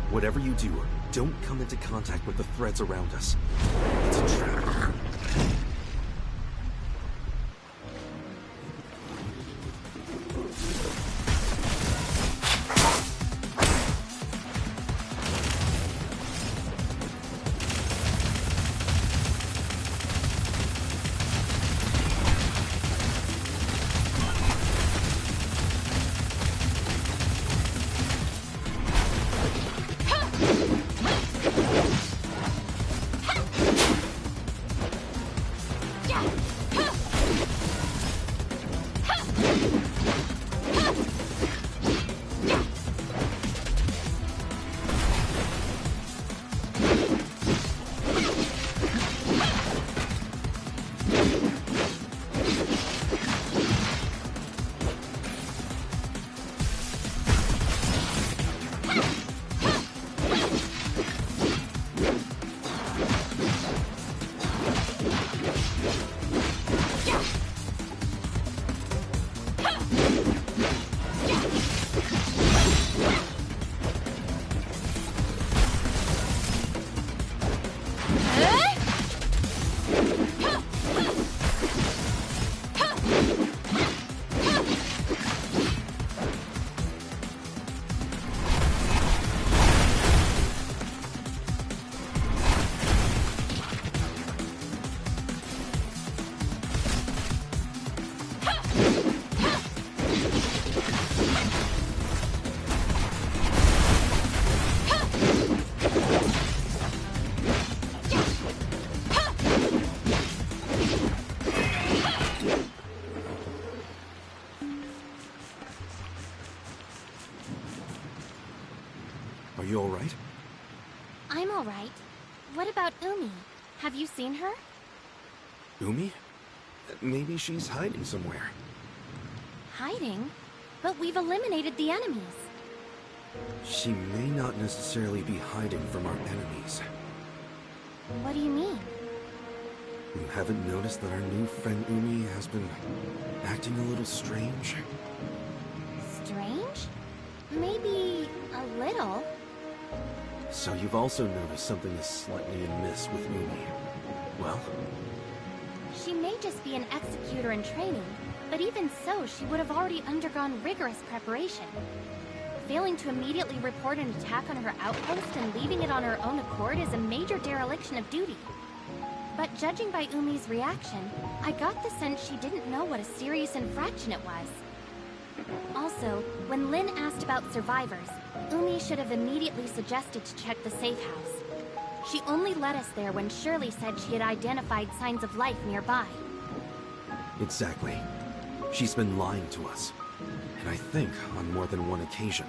Whatever you do, don't come into contact with the threads around us. It's a trap. you alright? I'm alright. What about Umi? Have you seen her? Umi? Maybe she's hiding somewhere. Hiding? But we've eliminated the enemies. She may not necessarily be hiding from our enemies. What do you mean? You haven't noticed that our new friend Umi has been acting a little strange? Strange? Maybe a little. So you've also noticed something is slightly amiss with Umi. Well? She may just be an executor in training, but even so, she would have already undergone rigorous preparation. Failing to immediately report an attack on her outpost and leaving it on her own accord is a major dereliction of duty. But judging by Umi's reaction, I got the sense she didn't know what a serious infraction it was. Also, when Lin asked about survivors, Umi should have immediately suggested to check the safe house. She only led us there when Shirley said she had identified signs of life nearby. Exactly. She's been lying to us. And I think on more than one occasion.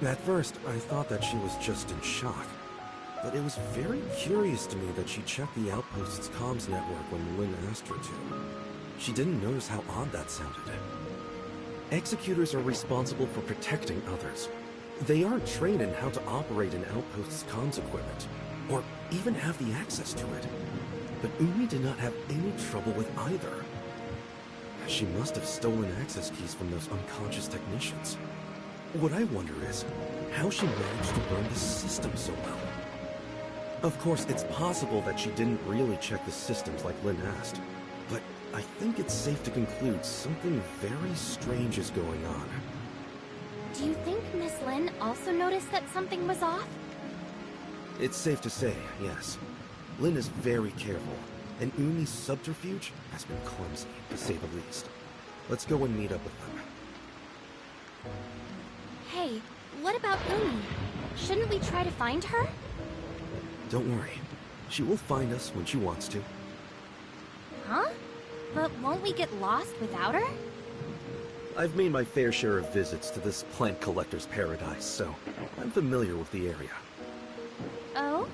At first, I thought that she was just in shock. But it was very curious to me that she checked the outpost's comms network when Lin asked her to. She didn't notice how odd that sounded. Executors are responsible for protecting others. They aren't trained in how to operate an outpost's comms equipment, or even have the access to it. But Umi did not have any trouble with either. She must have stolen access keys from those unconscious technicians. What I wonder is, how she managed to learn the system so well. Of course, it's possible that she didn't really check the systems like Lin asked, but I think it's safe to conclude something very strange is going on. Do you think Miss Lin also noticed that something was off? It's safe to say, yes. Lin is very careful, and Umi's subterfuge has been clumsy, to say the least. Let's go and meet up with them. Hey, what about Umi? Shouldn't we try to find her? Don't worry. She will find us when she wants to. Huh? But won't we get lost without her? I've made my fair share of visits to this plant collector's paradise, so I'm familiar with the area. Oh?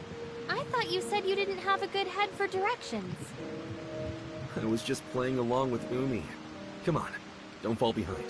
I thought you said you didn't have a good head for directions. I was just playing along with Umi. Come on, don't fall behind.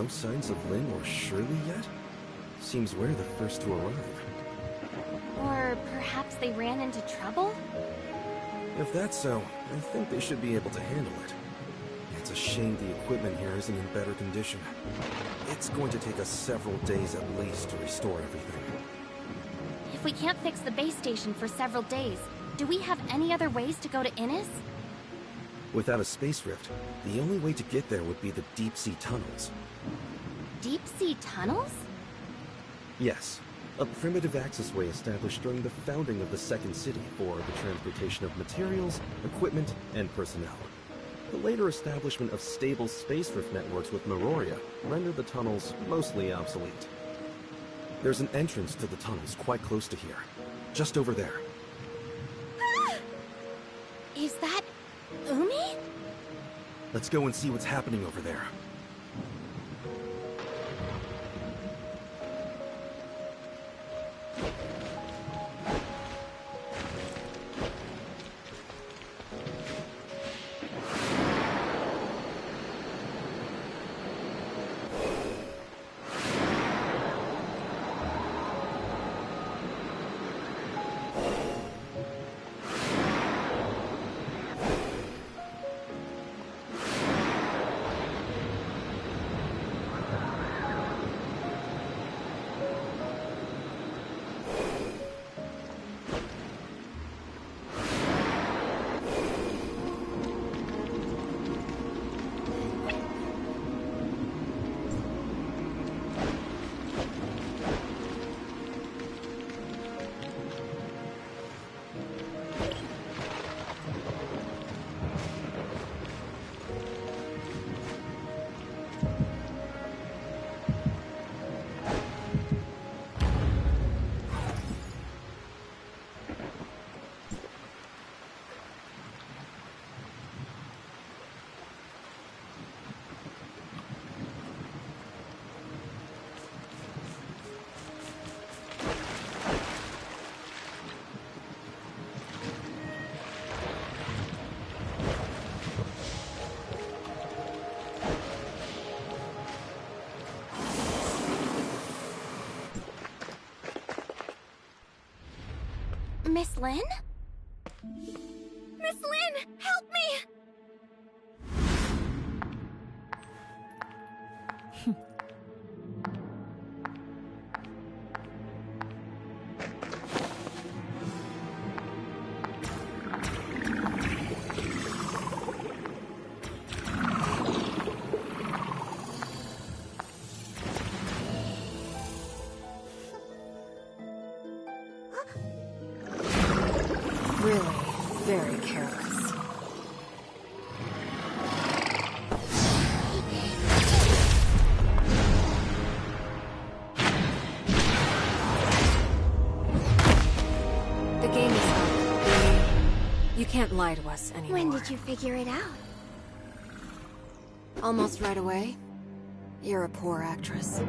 no signs of Lynn or Shirley yet? Seems we're the first to arrive. Or perhaps they ran into trouble? If that's so, I think they should be able to handle it. It's a shame the equipment here isn't in better condition. It's going to take us several days at least to restore everything. If we can't fix the base station for several days, do we have any other ways to go to Innis? Without a space rift, the only way to get there would be the deep-sea tunnels. Deep-sea tunnels? Yes, a primitive accessway established during the founding of the Second City for the transportation of materials, equipment, and personnel. The later establishment of stable space rift networks with Meroria rendered the tunnels mostly obsolete. There's an entrance to the tunnels quite close to here, just over there. Is that Umi? Let's go and see what's happening over there. Miss Lynn? Miss Lynn, help me! Really, very careless. The game is up. You can't lie to us anymore. When did you figure it out? Almost right away. You're a poor actress.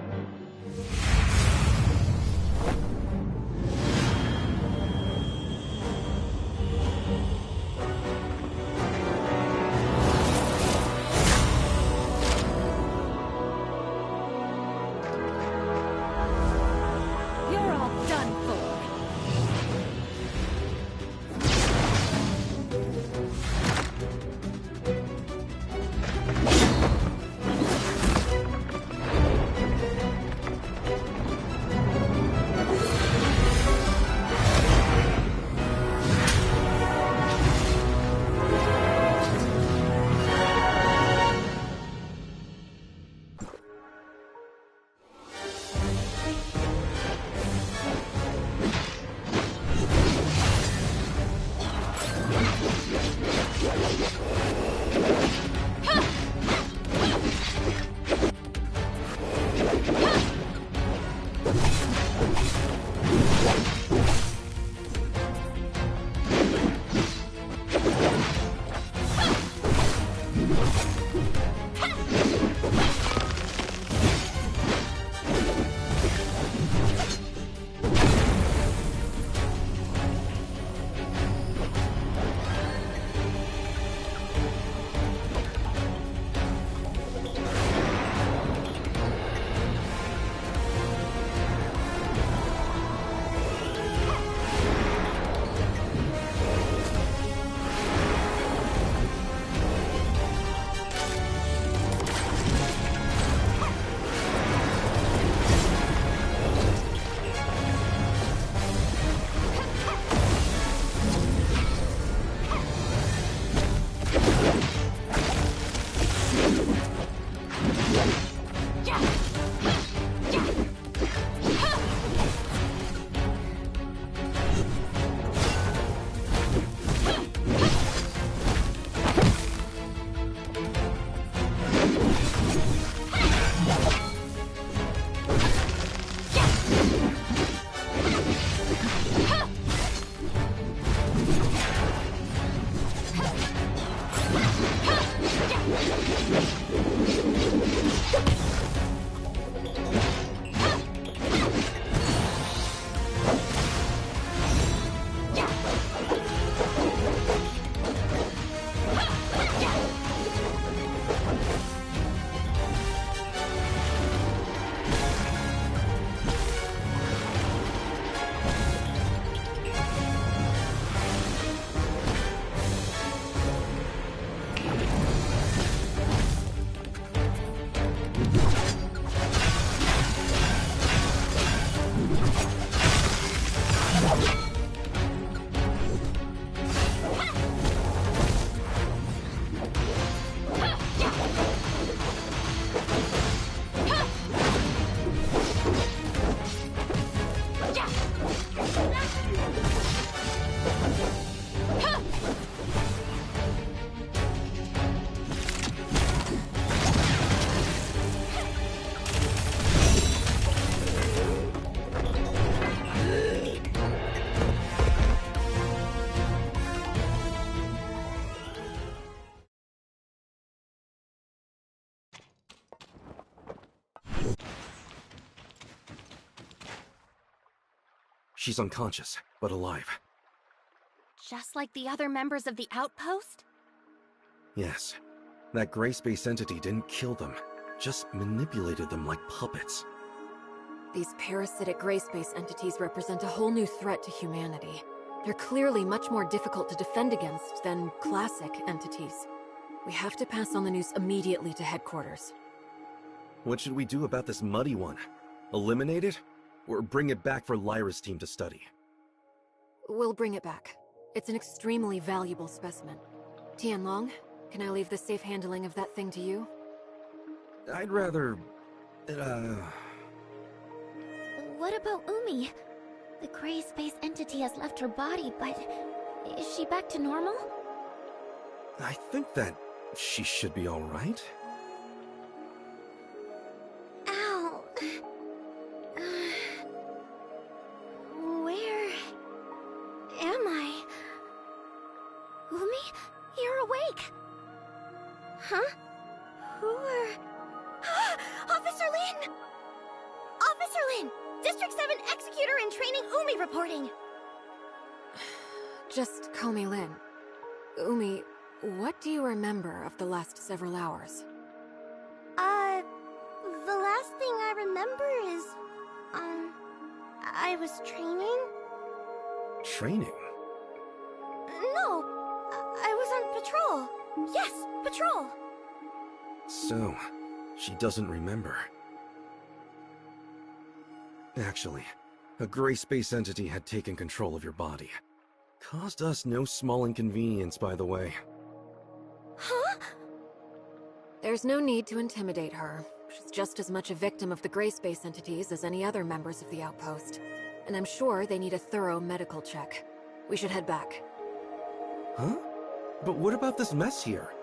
You're all done for. She's unconscious, but alive. Just like the other members of the outpost? Yes. That gray space entity didn't kill them, just manipulated them like puppets. These parasitic gray space entities represent a whole new threat to humanity. They're clearly much more difficult to defend against than classic entities. We have to pass on the news immediately to headquarters. What should we do about this muddy one? Eliminate it? Or bring it back for Lyra's team to study? We'll bring it back. It's an extremely valuable specimen. Tianlong, can I leave the safe handling of that thing to you? I'd rather... What about Umi? The gray space entity has left her body, but is she back to normal? I think that she should be alright. Ow. Where am I? Umi, you're awake. Huh? Who are... Officer Lin! Officer Lin! District 7 Executor in Training Umi reporting! Just call me Lin. Umi, what do you remember of the last several hours? The last thing I remember is... I was training? Training? No, I was on patrol. Yes, patrol. So, she doesn't remember. Actually, a gray space entity had taken control of your body. Caused us no small inconvenience, by the way. Huh? There's no need to intimidate her. She's just as much a victim of the gray space entities as any other members of the outpost. And I'm sure they need a thorough medical check. We should head back. Huh? But what about this mess here?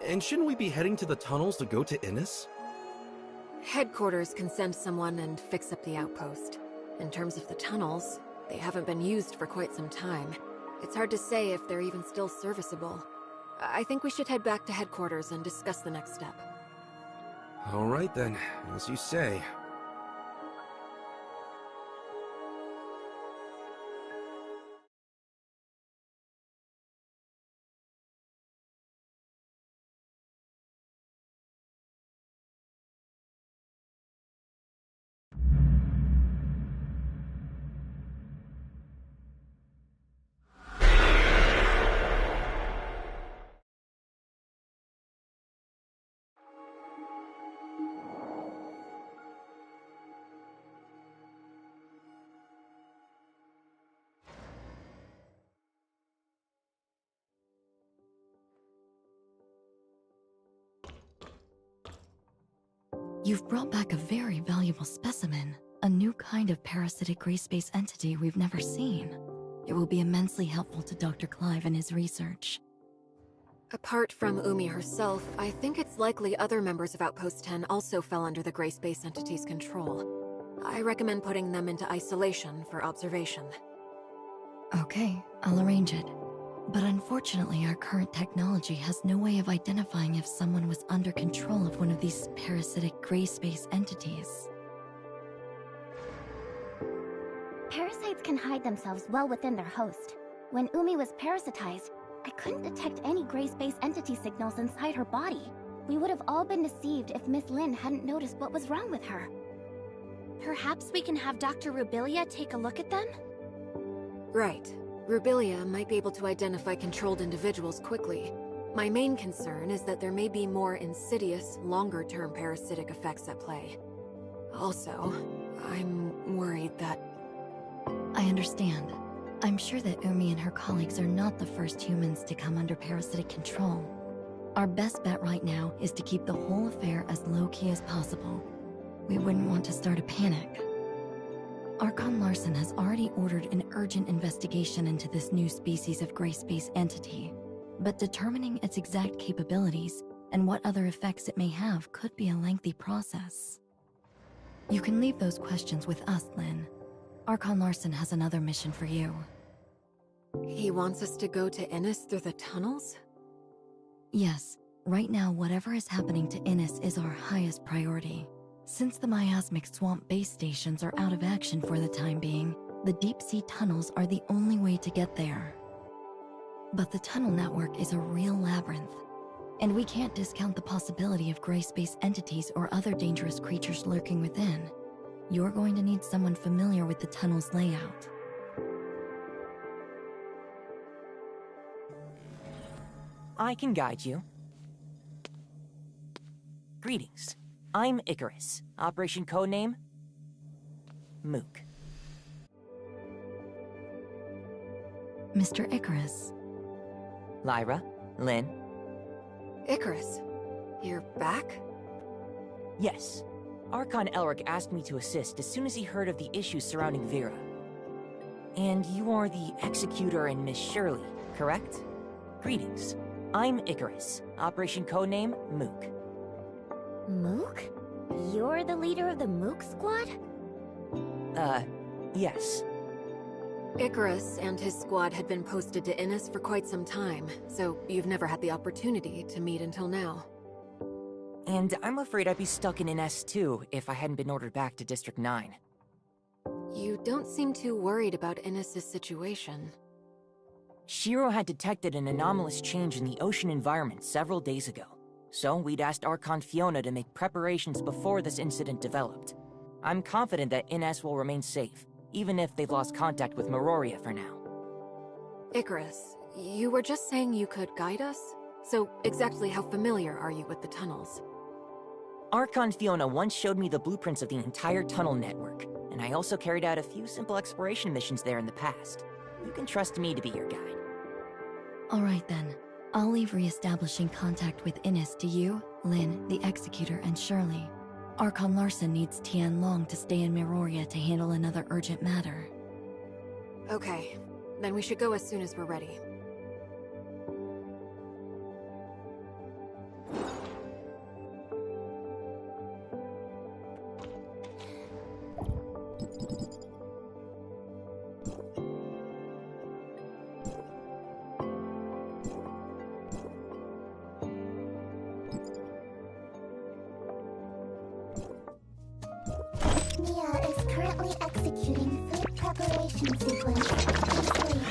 And shouldn't we be heading to the tunnels to go to Innis? Headquarters can send someone and fix up the outpost. In terms of the tunnels, they haven't been used for quite some time. It's hard to say if they're even still serviceable. I think we should head back to headquarters and discuss the next step. All right then, as you say. You've brought back a very valuable specimen. A new kind of parasitic gray space entity we've never seen. It will be immensely helpful to Dr. Clive in his research. Apart from Umi herself, I think it's likely other members of Outpost 10 also fell under the gray space entity's control. I recommend putting them into isolation for observation. Okay, I'll arrange it. But unfortunately, our current technology has no way of identifying if someone was under control of one of these parasitic gray space entities. Parasites can hide themselves well within their host. When Umi was parasitized, I couldn't detect any gray space entity signals inside her body. We would have all been deceived if Miss Lin hadn't noticed what was wrong with her. Perhaps we can have Dr. Rubilia take a look at them? Right. Rubilia might be able to identify controlled individuals quickly. My main concern is that there may be more insidious, longer-term parasitic effects at play. Also, I'm worried that... I understand. I'm sure that Umi and her colleagues are not the first humans to come under parasitic control. Our best bet right now is to keep the whole affair as low-key as possible. We wouldn't want to start a panic. Archon Larson has already ordered an urgent investigation into this new species of gray space entity, but determining its exact capabilities and what other effects it may have could be a lengthy process. You can leave those questions with us, Lin. Archon Larson has another mission for you. He wants us to go to Innis through the tunnels? Yes, right now whatever is happening to Innis is our highest priority. Since the miasmic swamp base stations are out of action for the time being, the deep-sea tunnels are the only way to get there. But the tunnel network is a real labyrinth, and we can't discount the possibility of gray space entities or other dangerous creatures lurking within. You're going to need someone familiar with the tunnel's layout. I can guide you. Greetings. I'm Icarus. Operation codename? Mook. Mr. Icarus. Lyra, Lin. Icarus, you're back? Yes. Archon Elric asked me to assist as soon as he heard of the issues surrounding Vera. And you are the Executor and Miss Shirley, correct? Greetings. I'm Icarus. Operation codename Mook. Mook? You're the leader of the Mook squad? Yes. Icarus and his squad had been posted to Innis for quite some time, so you've never had the opportunity to meet until now. And I'm afraid I'd be stuck in Innis too if I hadn't been ordered back to District 9. You don't seem too worried about Innis' situation. Shiro had detected an anomalous change in the ocean environment several days ago, so we'd asked Archon Fiona to make preparations before this incident developed. I'm confident that Innis will remain safe, even if they've lost contact with Meroria for now. Icarus, you were just saying you could guide us? So exactly how familiar are you with the tunnels? Archon Fiona once showed me the blueprints of the entire tunnel network, and I also carried out a few simple exploration missions there in the past. You can trust me to be your guide. All right then. I'll leave re-establishing contact with Innis to you, Lin, the Executor, and Shirley. Archon Larson needs Tian Long to stay in Meroria to handle another urgent matter. Okay, then we should go as soon as we're ready. Mia is currently executing food preparation sequence. Please leave.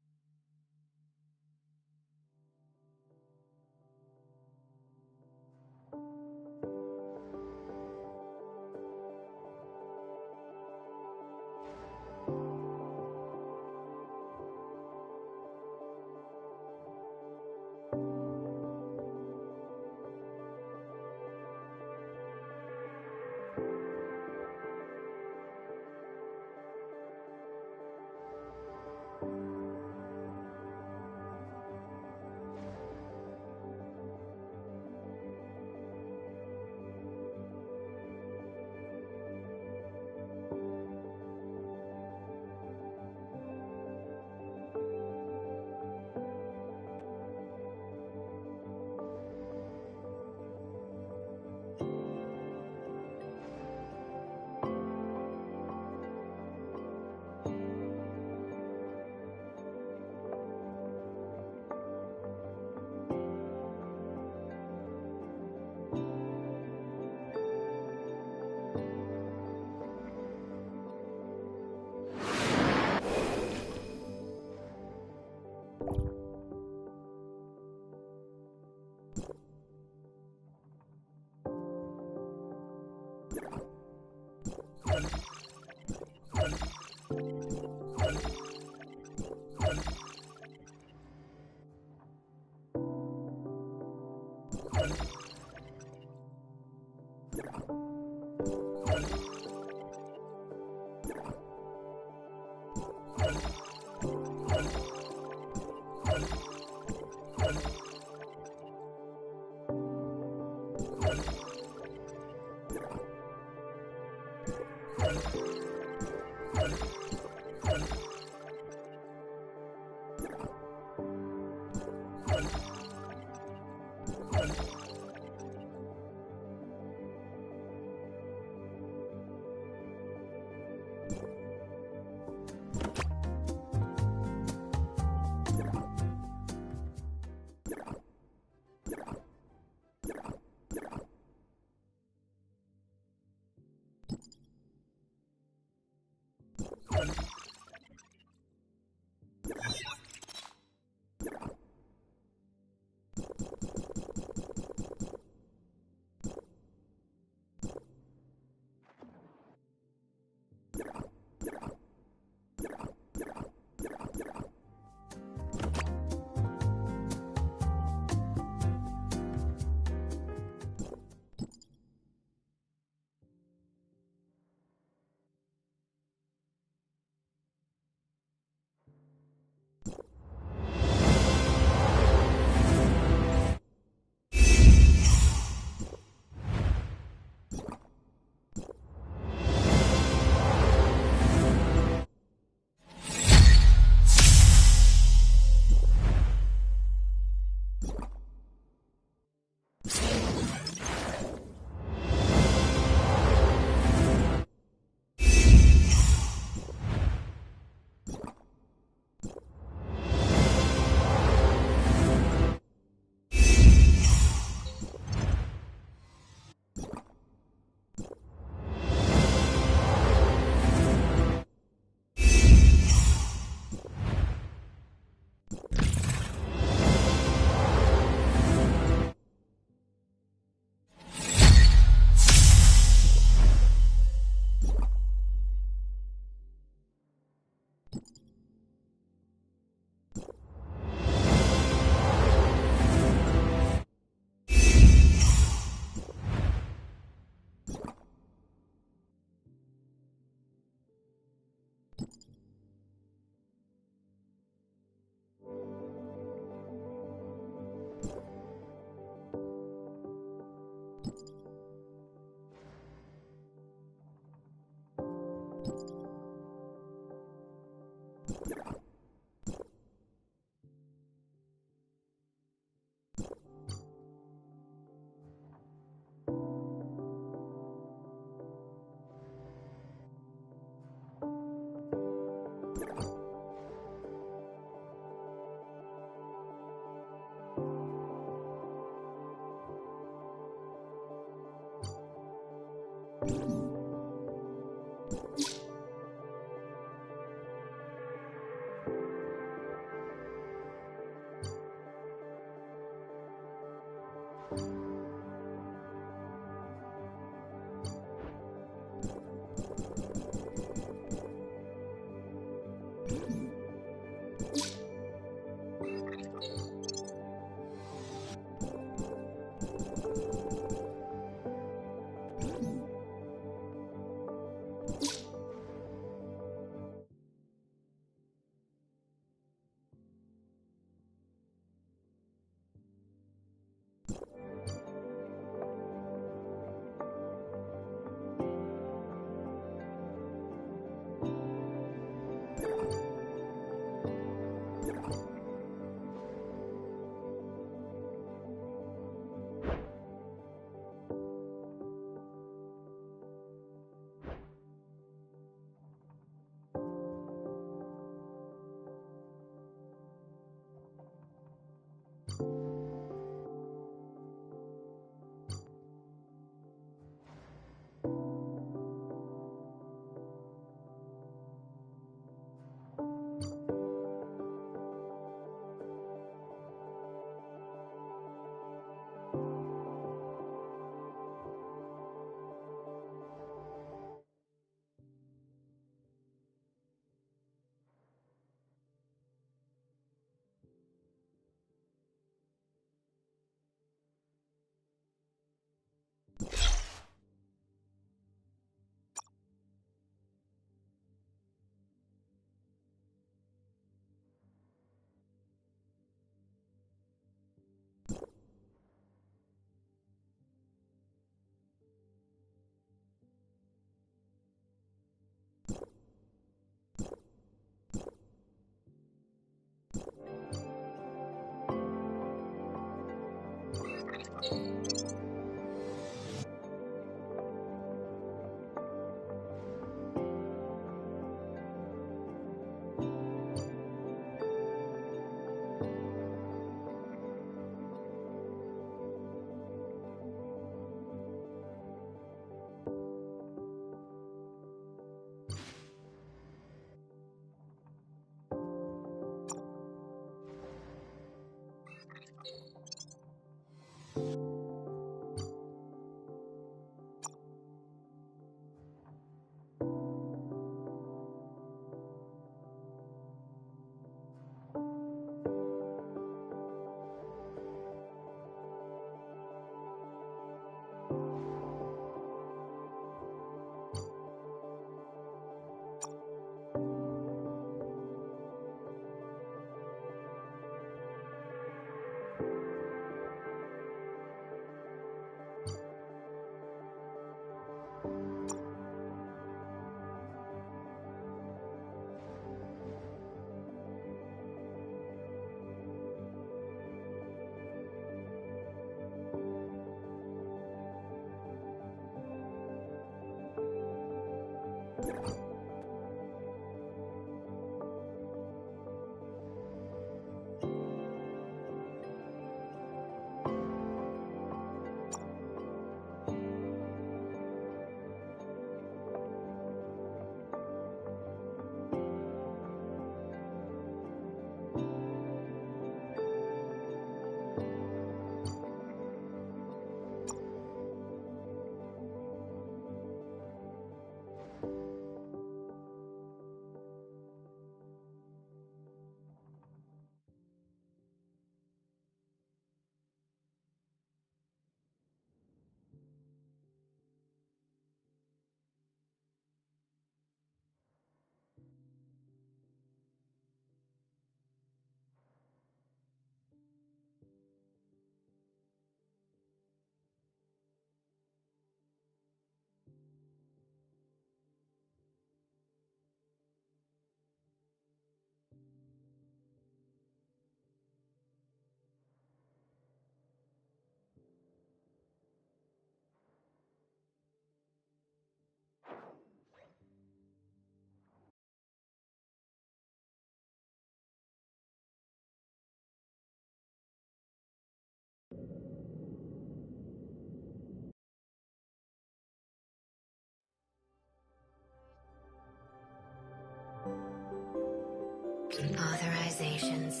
Authorizations.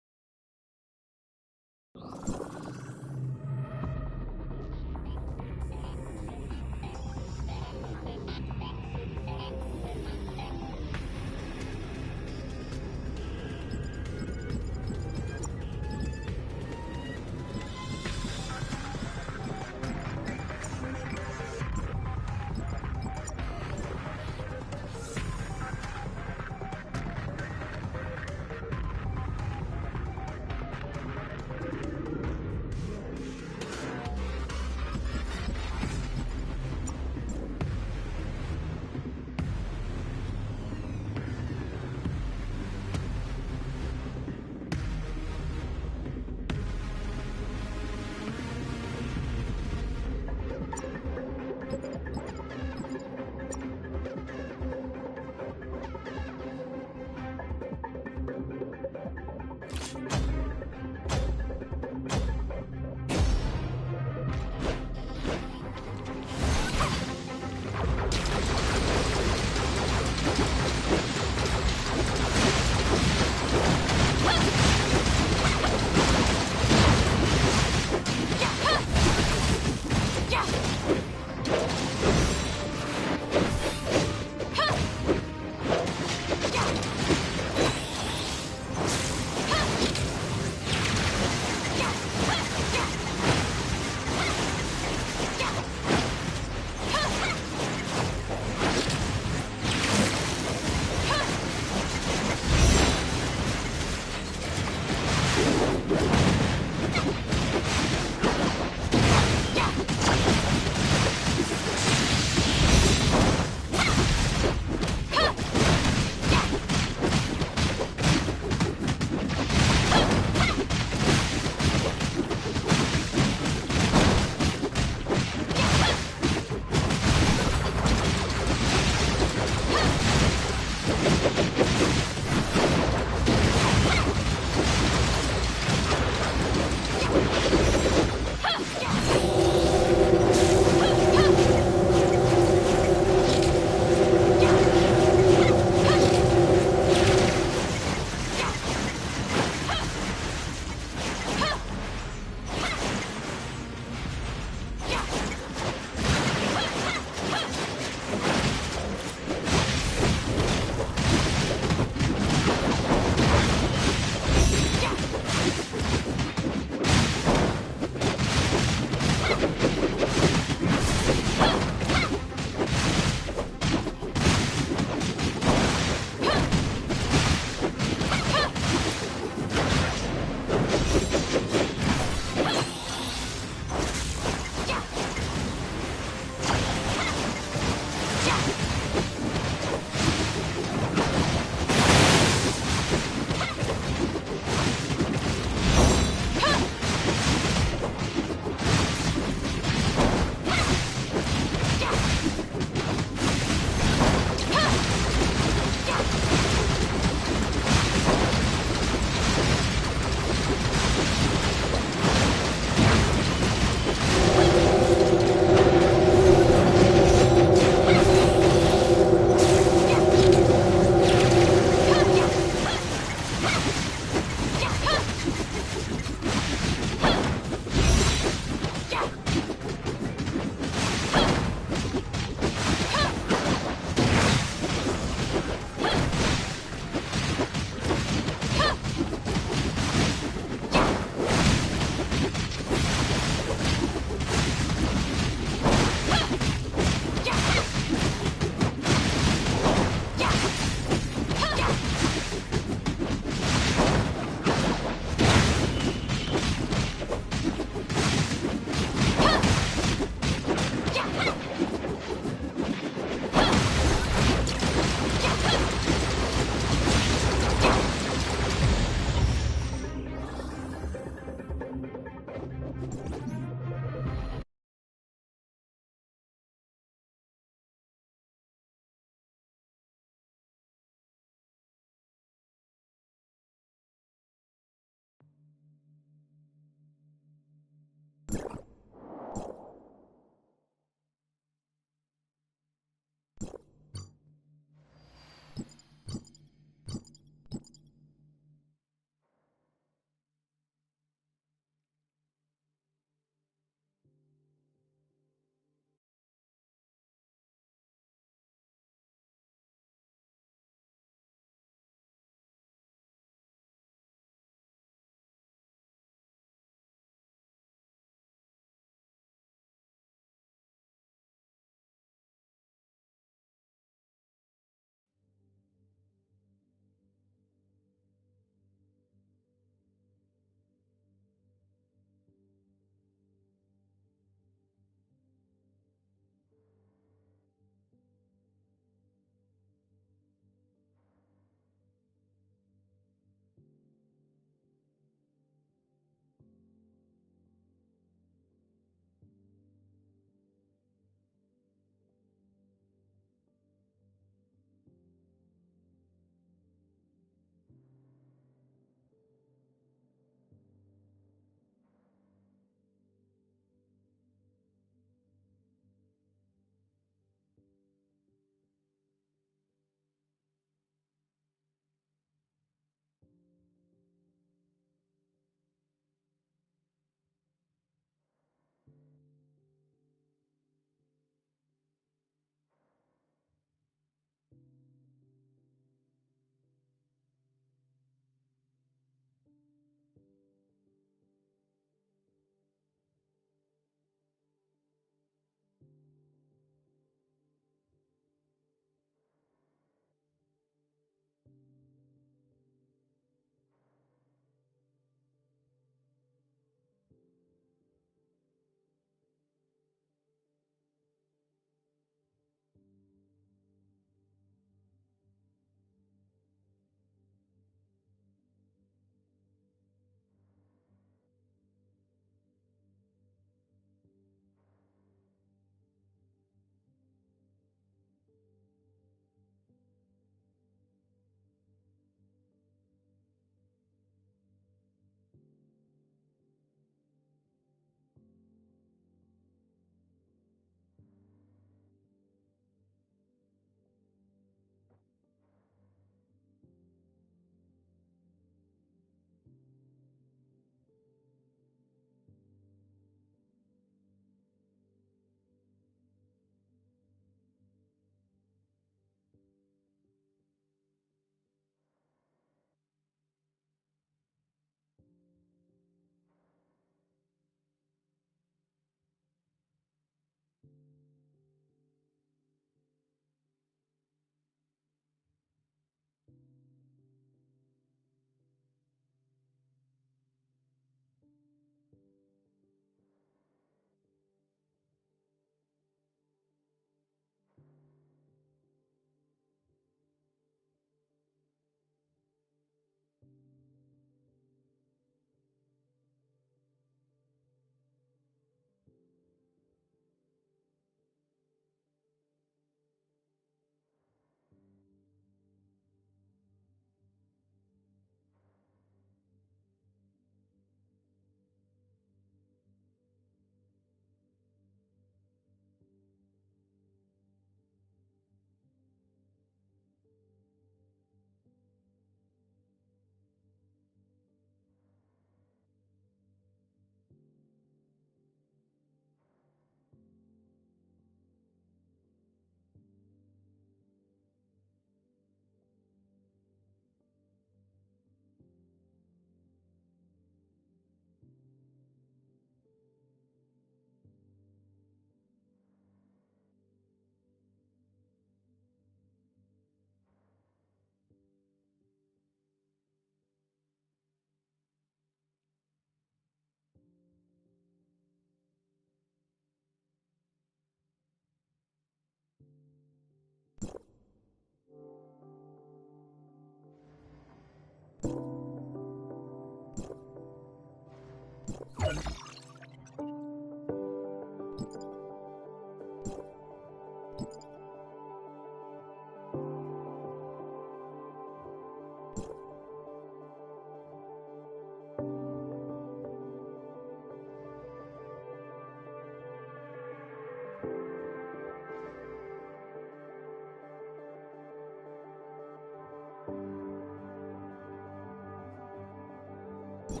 You